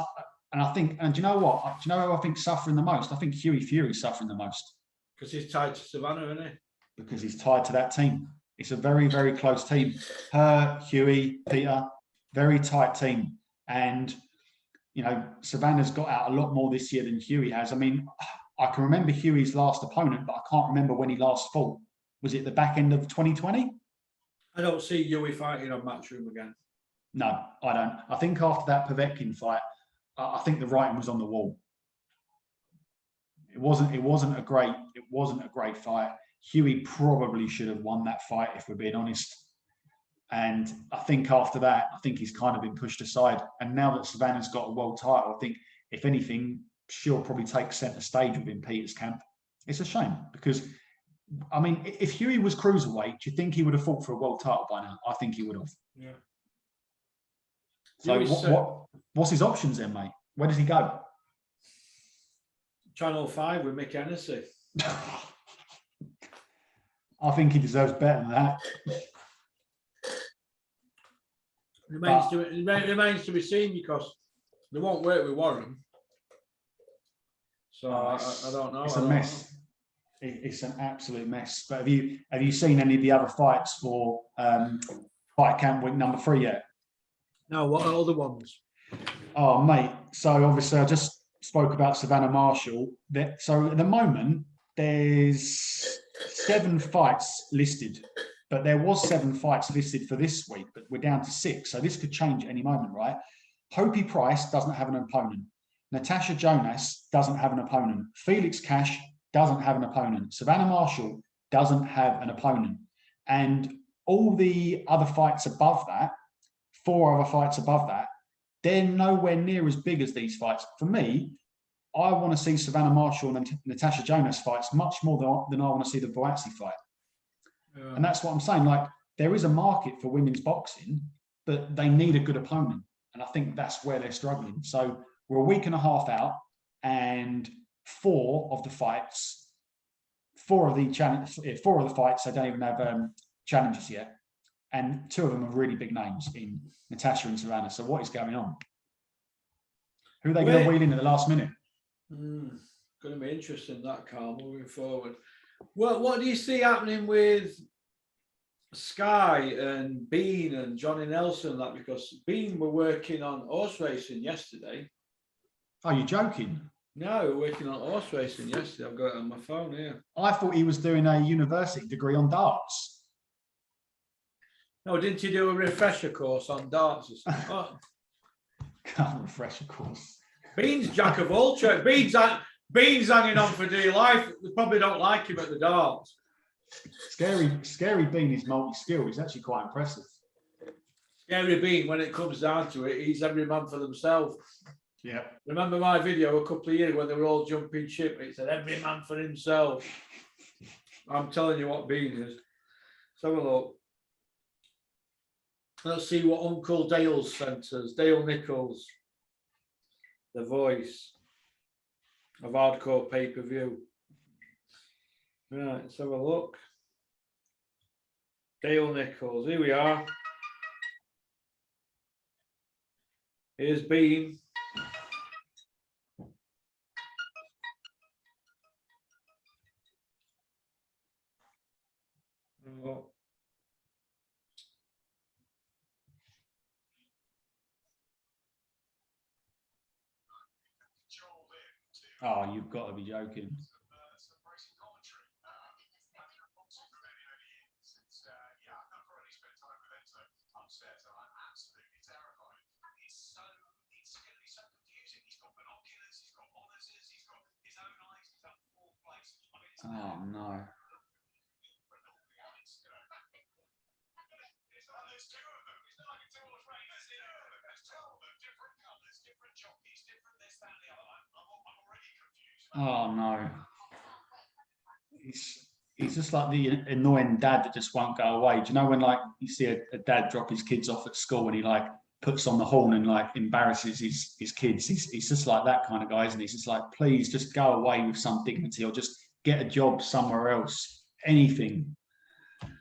And do you know what? Do you know who I think suffering the most? I think Hughie Fury's suffering the most. Because he's tied to Savannah, isn't he? Because he's tied to that team. It's a very, very close team. Her, Hughie, Peter, very tight team. And, Savannah's got out a lot more this year than Hughie has. I mean, I can remember Hughie's last opponent, but I can't remember when he last fought. Was it the back end of 2020? I don't see Hughie fighting on Matchroom again. No, I don't. I think after that Povetkin fight, I think the writing was on the wall. It wasn't a great fight. Hughie probably should have won that fight, if we're being honest. And I think after that, I think he's kind of been pushed aside. And now that Savannah's got a world title, I think if anything, she'll probably take centre stage within Peter's camp. It's a shame because, I mean, if Hughie was cruiserweight, do you think he would have fought for a world title by now? I think he would have. Yeah. So what's his options then, mate? Where does he go? Channel 5 with Mick Hennessy. I think he deserves better than that. Remains to be seen because they won't work with Warren. So I don't know. It's a mess. It's an absolute mess. But have you seen any of the other fights for fight camp week number 3 yet? No, what are other ones? Oh, mate. So obviously I just spoke about Savannah Marshall. So at the moment, there's 7 fights listed, but there was 7 fights listed for this week, but we're down to 6. So this could change at any moment, right? Hopi Price doesn't have an opponent. Natasha Jonas doesn't have an opponent. Felix Cash doesn't have an opponent. Savannah Marshall doesn't have an opponent. And all the other fights above that, 4 other fights above that, they're nowhere near as big as these fights. For me, I want to see Savannah Marshall and Natasha Jonas fights much more than I want to see the Boazzi fight. Yeah. And that's what I'm saying. Like, there is a market for women's boxing, but they need a good opponent. And I think that's where they're struggling. So we're a week and a half out, and 4 of the fights, 4 of the fights, they don't even have challenges yet. And 2 of them are really big names in Natasha and Savannah. So what is going on? Who are they going to wheel in at the last minute? Going to be interesting, that, Carl, moving forward. Well, what do you see happening with Sky and Bean and Johnny Nelson? That because Bean were working on horse racing yesterday. Are you joking? No, we're working on horse racing yesterday. I've got it on my phone here. I thought he was doing a university degree on darts. No, didn't you do a refresher course on darts or something? Oh. Refresher course. Bean's jack of all trades. Bean's hanging on for dear life. They probably don't like him at the darts. Scary Bean is multi-skilled. He's actually quite impressive. Scary Bean, when it comes down to it, he's every man for themselves. Yeah. Remember my video a couple of years when they were all jumping ship? It said every man for himself. I'm telling you what Bean is. Let's have a look. Let's see what Uncle Dale sent us. Dale Nichols, the voice of hardcore pay-per-view. Right, let's have a look. Dale Nichols, here we are. Here's Bean. Oh, you've got to be joking. Oh no. Oh no. He's just like the annoying dad that just won't go away. Do you know when like you see a dad drop his kids off at school and he like puts on the horn and like embarrasses his kids? He's just like that kind of guy, isn't he? He's just like, please just go away with some dignity or just get a job somewhere else. Anything.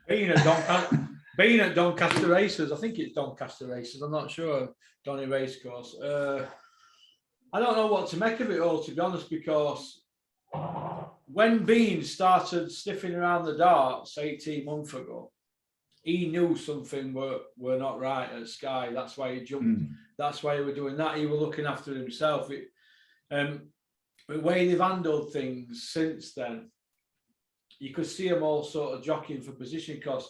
Being at Doncaster Races, I think it's Doncaster Races, I'm not sure, Donny Racecourse. I don't know what to make of it all, to be honest, because when Bean started sniffing around the darts 18 months ago, he knew something were not right at Sky. That's why he jumped. That's why he was doing that. He was looking after himself. The way they've handled things since then, you could see them all sort of jockeying for position because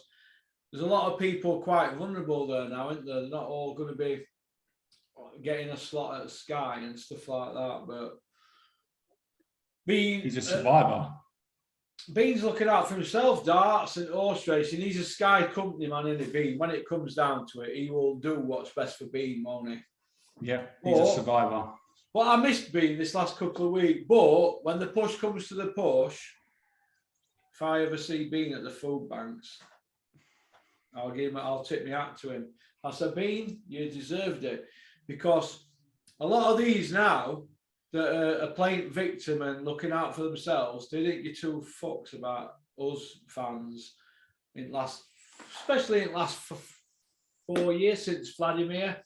there's a lot of people quite vulnerable there now, aren't there? They're not all going to be getting a slot at Sky and stuff like that. But Bean, he's a survivor. Bean's looking out for himself, darts and horse racing. He's a Sky company man, isn't he, Bean? When it comes down to it, he will do what's best for Bean, won't he? Yeah, he's a survivor. Well, I missed Bean this last couple of weeks, but when the push comes to the push, if I ever see Bean at the food banks, I'll tip my hat to him. I said, Bean, you deserved it. Because a lot of these now that are playing victim and looking out for themselves, they think you're two fucks about us fans especially in the last 4 years since Vladimir.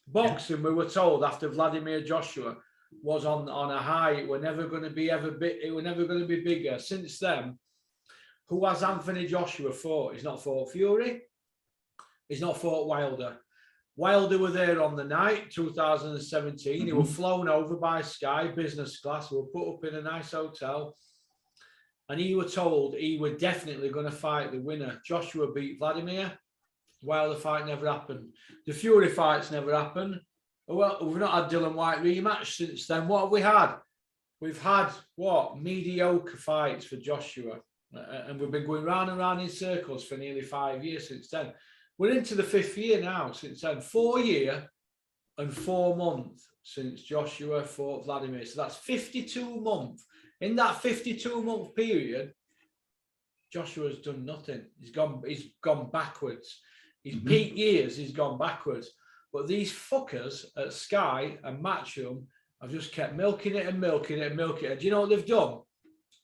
Boxing, we were told after Vladimir Joshua was on a high, it were never going to be it were never going to be bigger. Since then, who has Anthony Joshua fought? He's not fought Fury. He's not fought Wilder. Wilder were there on the night, 2017. He was flown over by Sky, business class. He were put up in a nice hotel. And he was told he was definitely going to fight the winner. Joshua beat Vladimir. Wilder fight never happened. The Fury fights never happened. Well, we've not had Dylan White rematch since then. What have we had? We've had, mediocre fights for Joshua. And we've been going round and round in circles for nearly 5 years since then. We're into the 5th year now since then. 4 years and 4 months since Joshua fought Vladimir. So that's 52 months. In that 52-month period, Joshua's done nothing. He's gone backwards. His peak years, he's gone backwards. But these fuckers at Sky and Matchroom have just kept milking it and milking it and milking it. And do you know what they've done?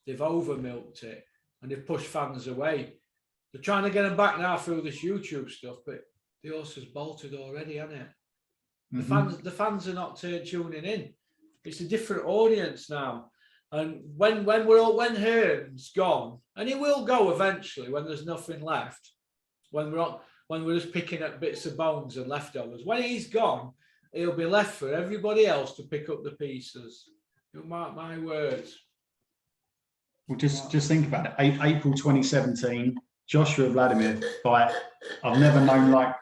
They've over-milked it and they've pushed fans away. They're trying to get them back now through this YouTube stuff, but the horse has bolted already, hasn't it? The fans are not tuning in. It's a different audience now. And when Hearn's gone, and he will go eventually when there's nothing left, when we're just picking up bits of bones and leftovers, when he's gone, he'll be left for everybody else to pick up the pieces. You mark my words. Well, just think about it. April 2017, Joshua Vladimir fight. I've never known like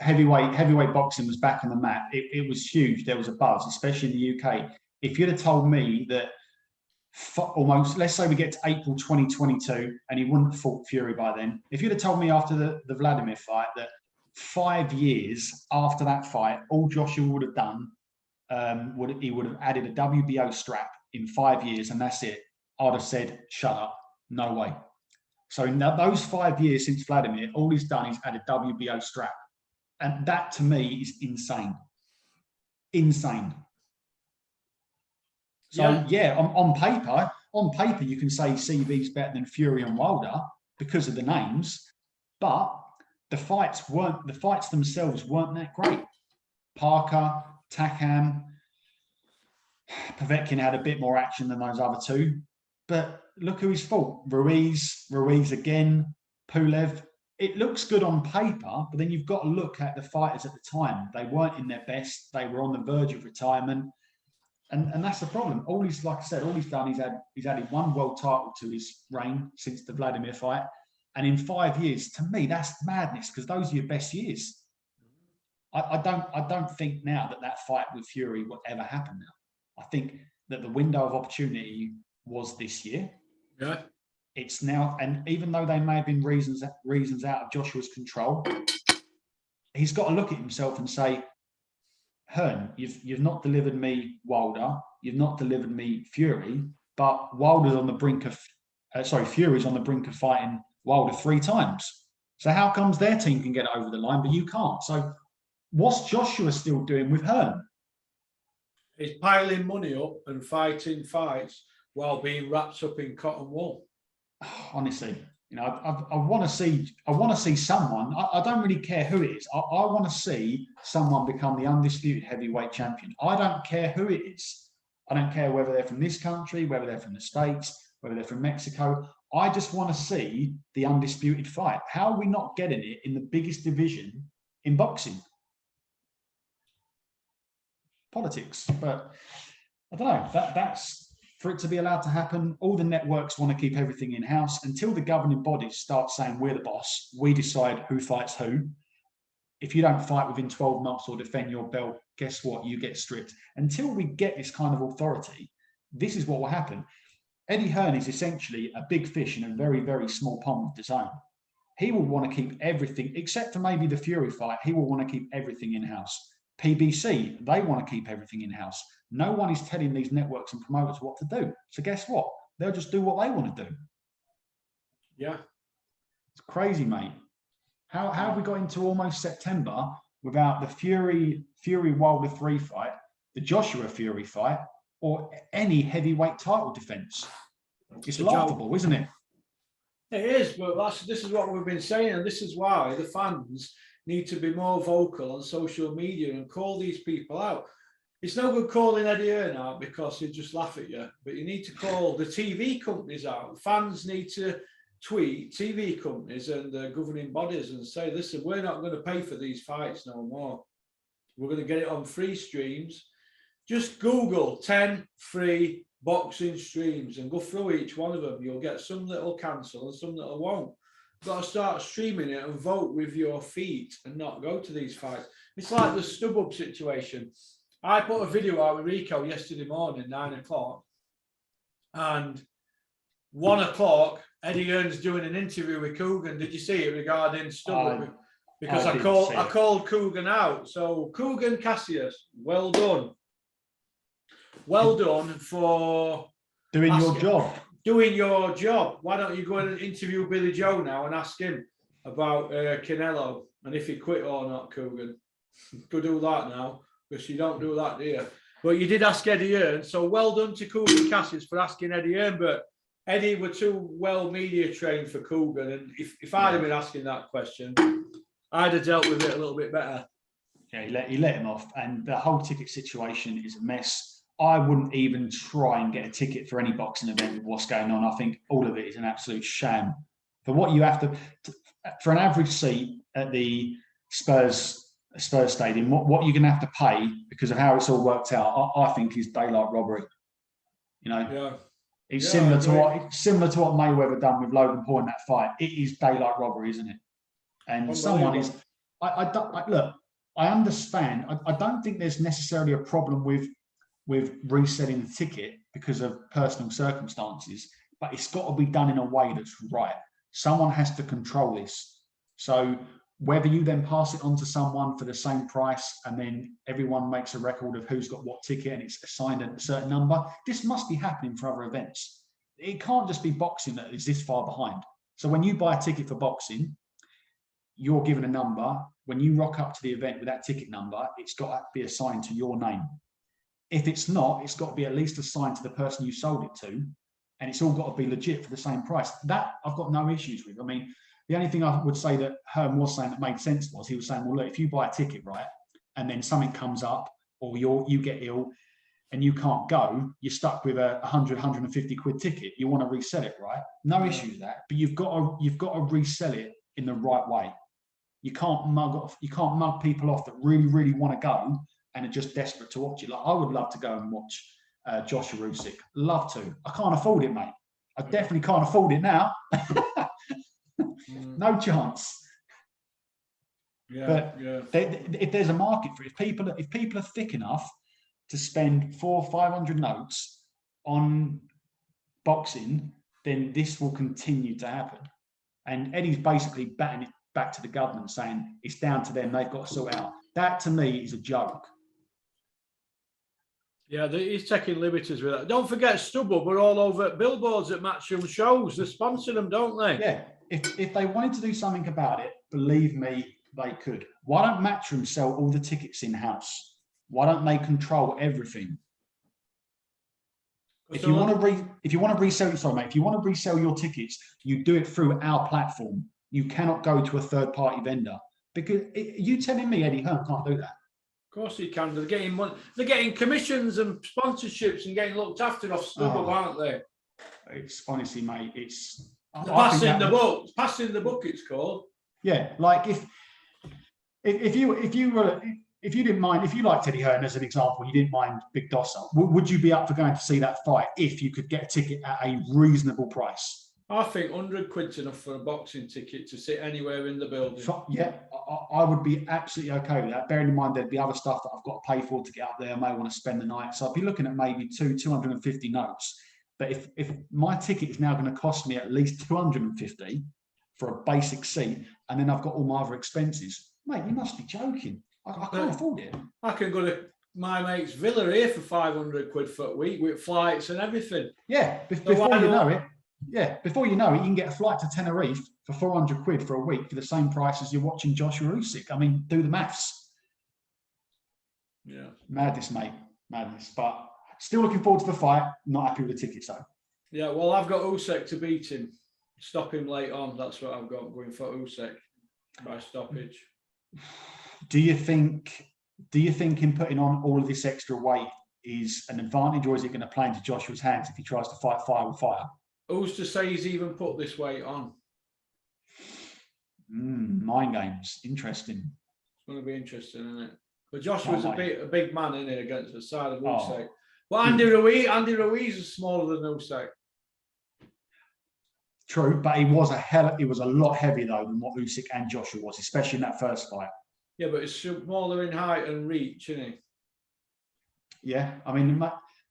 heavyweight boxing was back on the map. It was huge. There was a buzz, especially in the UK. If you'd have told me that almost, let's say we get to April 2022 and he wouldn't have fought Fury by then. If you'd have told me after the Vladimir fight that 5 years after that fight, all Joshua would have done, he would have added a WBO strap in 5 years and that's it, I'd have said, shut up, no way. So in those 5 years since Vladimir, all he's done is add a WBO strap. And that to me is insane. Insane. So yeah, on paper, you can say CV's better than Fury and Wilder because of the names, but the fights themselves weren't that great. Parker, Takam, Povetkin had a bit more action than those other two, but look who he's fought. Ruiz again, Pulev. It looks good on paper, but then you've got to look at the fighters at the time. They weren't in their best. They were on the verge of retirement. And that's the problem. Like I said, all he's done, he's added one world title to his reign since the Vladimir fight. And in 5 years, to me, that's madness because those are your best years. I don't think now that fight with Fury will ever happen now. I think that the window of opportunity was this year. Yeah. It's now, and even though they may have been reasons out of Joshua's control, he's got to look at himself and say, Hearn, you've not delivered me Wilder, you've not delivered me Fury, but Wilder's on the brink of, Fury's on the brink of fighting Wilder 3 times. So how comes their team can get it over the line, but you can't? So what's Joshua still doing with Hearn? He's piling money up and fighting fights while being wrapped up in cotton wool. Honestly, I want to see someone. I don't really care who it is. I want to see someone become the undisputed heavyweight champion. I don't care who it is. I don't care whether they're from this country, whether they're from the States, whether they're from Mexico. I just want to see the undisputed fight. How are we not getting it in the biggest division in boxing? Politics, but I don't know. That's for it to be allowed to happen. All the networks want to keep everything in-house until the governing bodies start saying we're the boss, we decide who fights who. If you don't fight within 12 months or defend your belt, guess what? You get stripped. Until we get this kind of authority, this is what will happen. Eddie Hearn is essentially a big fish in a very, very small pond of his own. He will want to keep everything, except for maybe the Fury fight, he will want to keep everything in-house. PBC, they want to keep everything in-house. No one is telling these networks and promoters what to do. So guess what? They'll just do what they want to do. Yeah. It's crazy, mate. How have we got into almost September without the Fury Wilder 3 fight, the Joshua Fury fight, or any heavyweight title defense? It's laughable, isn't it? It is, but this is what we've been saying, and this is why the fans need to be more vocal on social media and call these people out. It's no good calling Eddie Hearn out because he'll just laugh at you, but you need to call the TV companies out. Fans need to tweet TV companies and the governing bodies and say, listen, we're not going to pay for these fights no more. We're going to get it on free streams. Just Google 10 free boxing streams and go through each one of them. You'll get some that'll cancel and some that'll won't. You've got to start streaming it and vote with your feet and not go to these fights. It's like the StubHub situation. I put a video out with Rico yesterday morning, 9 o'clock, and 1 o'clock, Eddie Hearn's doing an interview with Coogan. Did you see it regarding StubHub? Because I called Coogan out. So Coogan Cassius, well done. Well done for doing your job. Doing your job. Why don't you go and interview Billy Joe now and ask him about Canelo and if he quit or not, Coogan? Go do that now, because you don't do that, do you? But you did ask Eddie Hearn, so well done to Coogan Cassius for asking Eddie Hearn, but Eddie were too well media trained for Coogan, and if I'd have been asking that question, I'd have dealt with it a little bit better. Yeah, he let him off, and the whole ticket situation is a mess. I wouldn't even try and get a ticket for any boxing event with what's going on. I think all of it is an absolute sham. For what you have to for an average seat at the Spurs stadium, what you're going to have to pay because of how it's all worked out, I think is daylight robbery. You know, Yeah. it's Yeah, similar to what Mayweather done with Logan Paul in that fight. It is daylight robbery, isn't it? And someone is. Look. I understand. I don't think there's necessarily a problem with reselling the ticket because of personal circumstances, but it's got to be done in a way that's right. Someone has to control this. So whether you then pass it on to someone for the same price and then everyone makes a record of who's got what ticket and it's assigned a certain number, this must be happening for other events. It can't just be boxing that is this far behind. So when you buy a ticket for boxing, you're given a number. When you rock up to the event with that ticket number, it's got to be assigned to your name. If it's not, it's got to be at least assigned to the person you sold it to, and it's all got to be legit for the same price. That I've got no issues with. I mean, the only thing I would say that Herm was saying that made sense was he was saying, well, look, if you buy a ticket, right, and then something comes up or you get ill and you can't go, you're stuck with a 150 quid ticket. You want to resell it, right? No issues with that, but you've got to resell it in the right way. You can't mug people off that really, really want to go and are just desperate to watch it. Like I would love to go and watch Joshua Usyk. Love to. I can't afford it, mate. I definitely can't afford it now. No chance. Yeah, if there's a market for it, if people are thick enough to spend 400 or 500 notes on boxing, then this will continue to happen. And Eddie's basically batting it back to the government, saying it's down to them. They've got to sort it out. That to me is a joke. Yeah, he's taking liberties with that. Don't forget, Stubble were all over billboards at Matchroom shows. They sponsor them, don't they? Yeah. If they wanted to do something about it, believe me, they could. Why don't Matchroom sell all the tickets in-house? Why don't they control everything? If you want to resell your tickets, you do it through our platform. You cannot go to a third-party vendor because you telling me Eddie Hearn can't do that? Of course he can. They're getting money. They're getting commissions and sponsorships and getting looked after off Stubble, aren't they? It's honestly, mate. It's passing the book. Passing the book. It's called. Yeah, like if you didn't mind, if you liked Eddie Hearn as an example, you didn't mind Big Dosser, would you be up for going to see that fight if you could get a ticket at a reasonable price? I think 100 quid's enough for a boxing ticket to sit anywhere in the building. Yeah, I would be absolutely okay with that. Bearing in mind there'd be other stuff that I've got to pay for to get up there. I may want to spend the night. So I'd be looking at maybe 250 notes. But if my ticket is now going to cost me at least 250 for a basic seat, and then I've got all my other expenses, mate, you must be joking. I can't afford it. I can go to my mate's villa here for 500 quid for a week with flights and everything. Yeah, before you know it, you can get a flight to Tenerife for 400 quid for a week for the same price as you're watching Joshua Usyk. I mean, do the maths. Yeah. Madness, mate. Madness. But still looking forward to the fight. Not happy with the tickets, though. Yeah, well, I've got Usyk to beat him. Stop him late on. That's what I've got going for Usyk by stoppage. Do you think him putting on all of this extra weight is an advantage, or is it going to play into Joshua's hands if he tries to fight fire with fire? Who's to say he's even put this weight on? Mind games. Interesting. It's going to be interesting, isn't it? But Joshua's a big man, isn't he, against the side of Usyk? Well, Andy Ruiz is smaller than Usyk. True, but he was a lot heavier though than what Usyk and Joshua was, especially in that first fight. Yeah, but it's smaller in height and reach, isn't he? Yeah, I mean,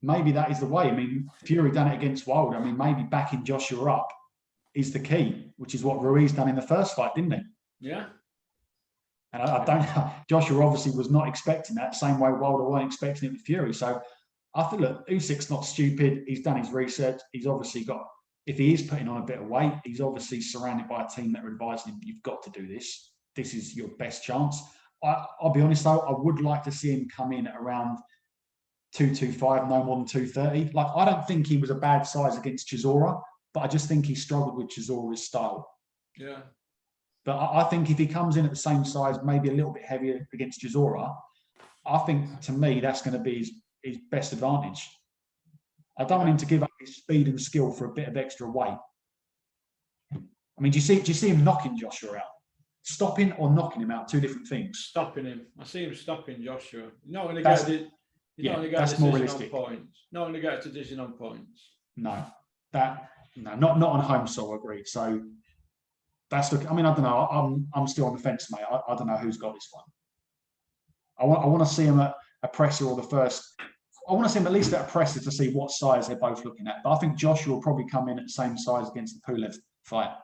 maybe that is the way. I mean, Fury done it against Wilder. I mean, maybe backing Joshua up is the key, which is what Ruiz done in the first fight, didn't he? Yeah. And I don't know. Joshua obviously was not expecting that, same way Wilder wasn't expecting it with Fury. So I think, look, Usyk's not stupid. He's done his research. He's obviously got, if he is putting on a bit of weight, he's obviously surrounded by a team that are advising him, you've got to do this. This is your best chance. I'll be honest, though, I would like to see him come in at around 225, no more than 230. Like, I don't think he was a bad size against Chisora, but I just think he struggled with Chisora's style. Yeah. But I think if he comes in at the same size, maybe a little bit heavier against Chisora, I think, to me, that's going to be his best advantage. I don't want him to give up his speed and skill for a bit of extra weight. I mean, do you see him knocking Joshua out? Stopping or knocking him out, two different things. Stopping him. I see him stopping Joshua. You're not going to That's- get it. You're not going to get that's a more decision on realistic. points. Not going to get a decision on points. No, not on home soil. Agreed. So that's I mean, I don't know. I'm still on the fence, mate. I don't know who's got this one. I want to see him at a presser or the first. I want to see him at least at a presser to see what size they're both looking at. But I think Joshua will probably come in at the same size against the Pulev fight.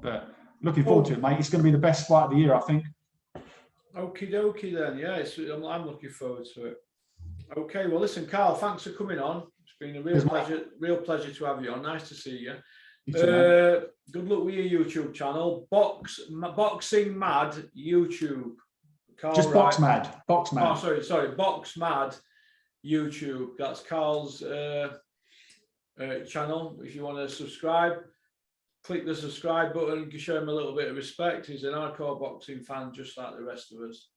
But looking forward to it, mate. It's going to be the best fight of the year, I think. Okie dokie then. Yeah, I'm looking forward to it. Okay, well, listen, Carl, thanks for coming on. It's been a real pleasure to have you on. Nice to see you. Good luck with your YouTube channel, Boxing Mad YouTube. Carl, just Box Mad. Box Mad. Oh, sorry, Box Mad YouTube. That's Carl's channel. If you want to subscribe, click the subscribe button and show him a little bit of respect. He's an hardcore boxing fan, just like the rest of us.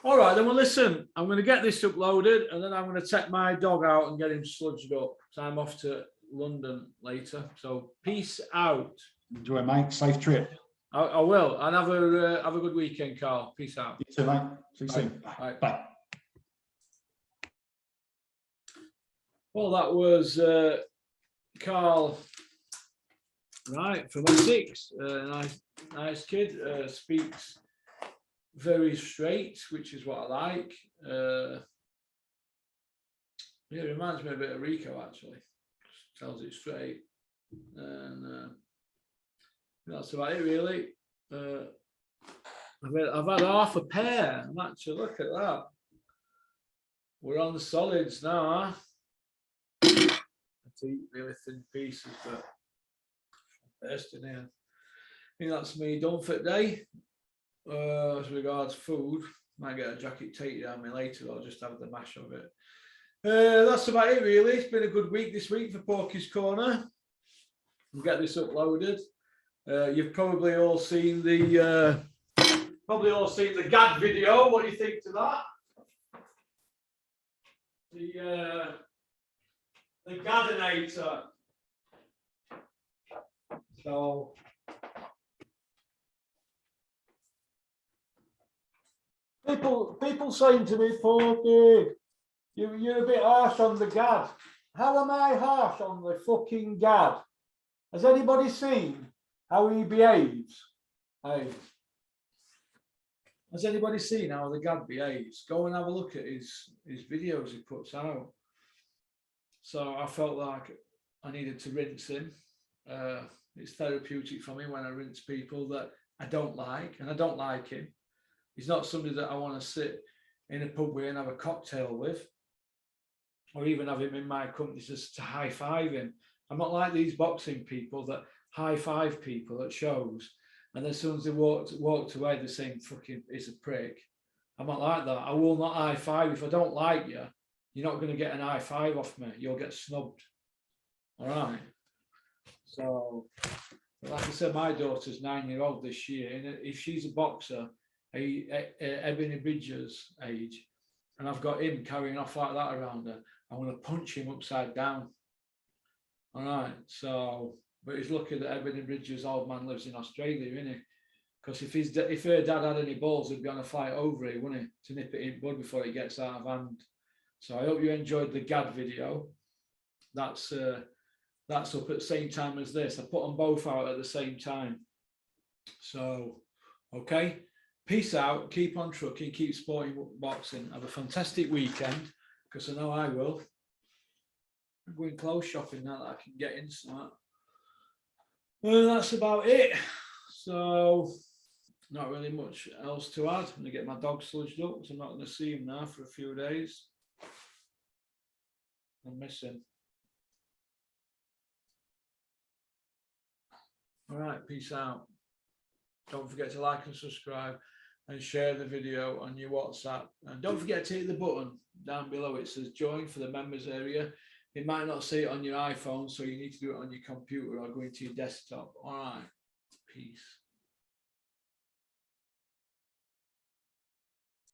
All right, then, well, listen, I'm going to get this uploaded and then I'm going to take my dog out and get him sludged up. So I'm off to London later. So peace out. Enjoy, mate. Safe trip. I will. And have a good weekend, Carl. Peace out. You too, mate. See you soon. Bye. Bye. Well, that was Carl, right, from Essex. Nice kid. Speaks very straight, which is what I like. Yeah, it reminds me a bit of Rico, actually. Tells it straight. And that's about it, really. I've had half a pair. Actually, look at that. We're on the solids now, huh? To eat really thin pieces, but best in here. I think that's me done for today. As regards food, might get a jacket taken down me later. I'll just have the mash of it. That's about it, really. It's been a good week this week for Porky's Corner. We'll get this uploaded. You've probably all seen the GAD video. What do you think to that? The Gadinator. So people saying to me, Porky, you're a bit harsh on the Gad. How am I harsh on the fucking Gad? Has anybody seen how he behaves? Hey. Has anybody seen how the Gad behaves? Go and have a look at his videos he puts out. So I felt like I needed to rinse him. It's therapeutic for me when I rinse people that I don't like, and I don't like him. He's not somebody that I want to sit in a pub with and have a cocktail with, or even have him in my company just to high five him. I'm not like these boxing people that high five people at shows, and then as soon as they walked away, they're saying, fucking, it's a prick. I'm not like that. I will not high five. If I don't like you, you're not going to get an high five off me. You'll get snubbed. All right. So, like I said, my daughter's 9-year-old this year, and if she's a boxer, Ebony Bridges' age, and I've got him carrying off like that around her, I'm going to punch him upside down. All right. So, but he's lucky that Ebony Bridges' old man lives in Australia, isn't he? Because if her dad had any balls, he'd be on a flight over here, wouldn't he? To nip it in bud before it gets out of hand. So I hope you enjoyed the GAD video. That's up at the same time as this. I put them both out at the same time. So, okay. Peace out. Keep on trucking. Keep supporting boxing. Have a fantastic weekend, because I know I will. I'm going clothes shopping now that I can get in smart. Well, that's about it. So, not really much else to add. I'm going to get my dog sludged up, so I'm not going to see him now for a few days. I'm missing. All right, peace out. Don't forget to like and subscribe and share the video on your WhatsApp. And don't forget to hit the button down below. It says join for the members area. It might not say it on your iPhone, so you need to do it on your computer or go into your desktop. All right, peace.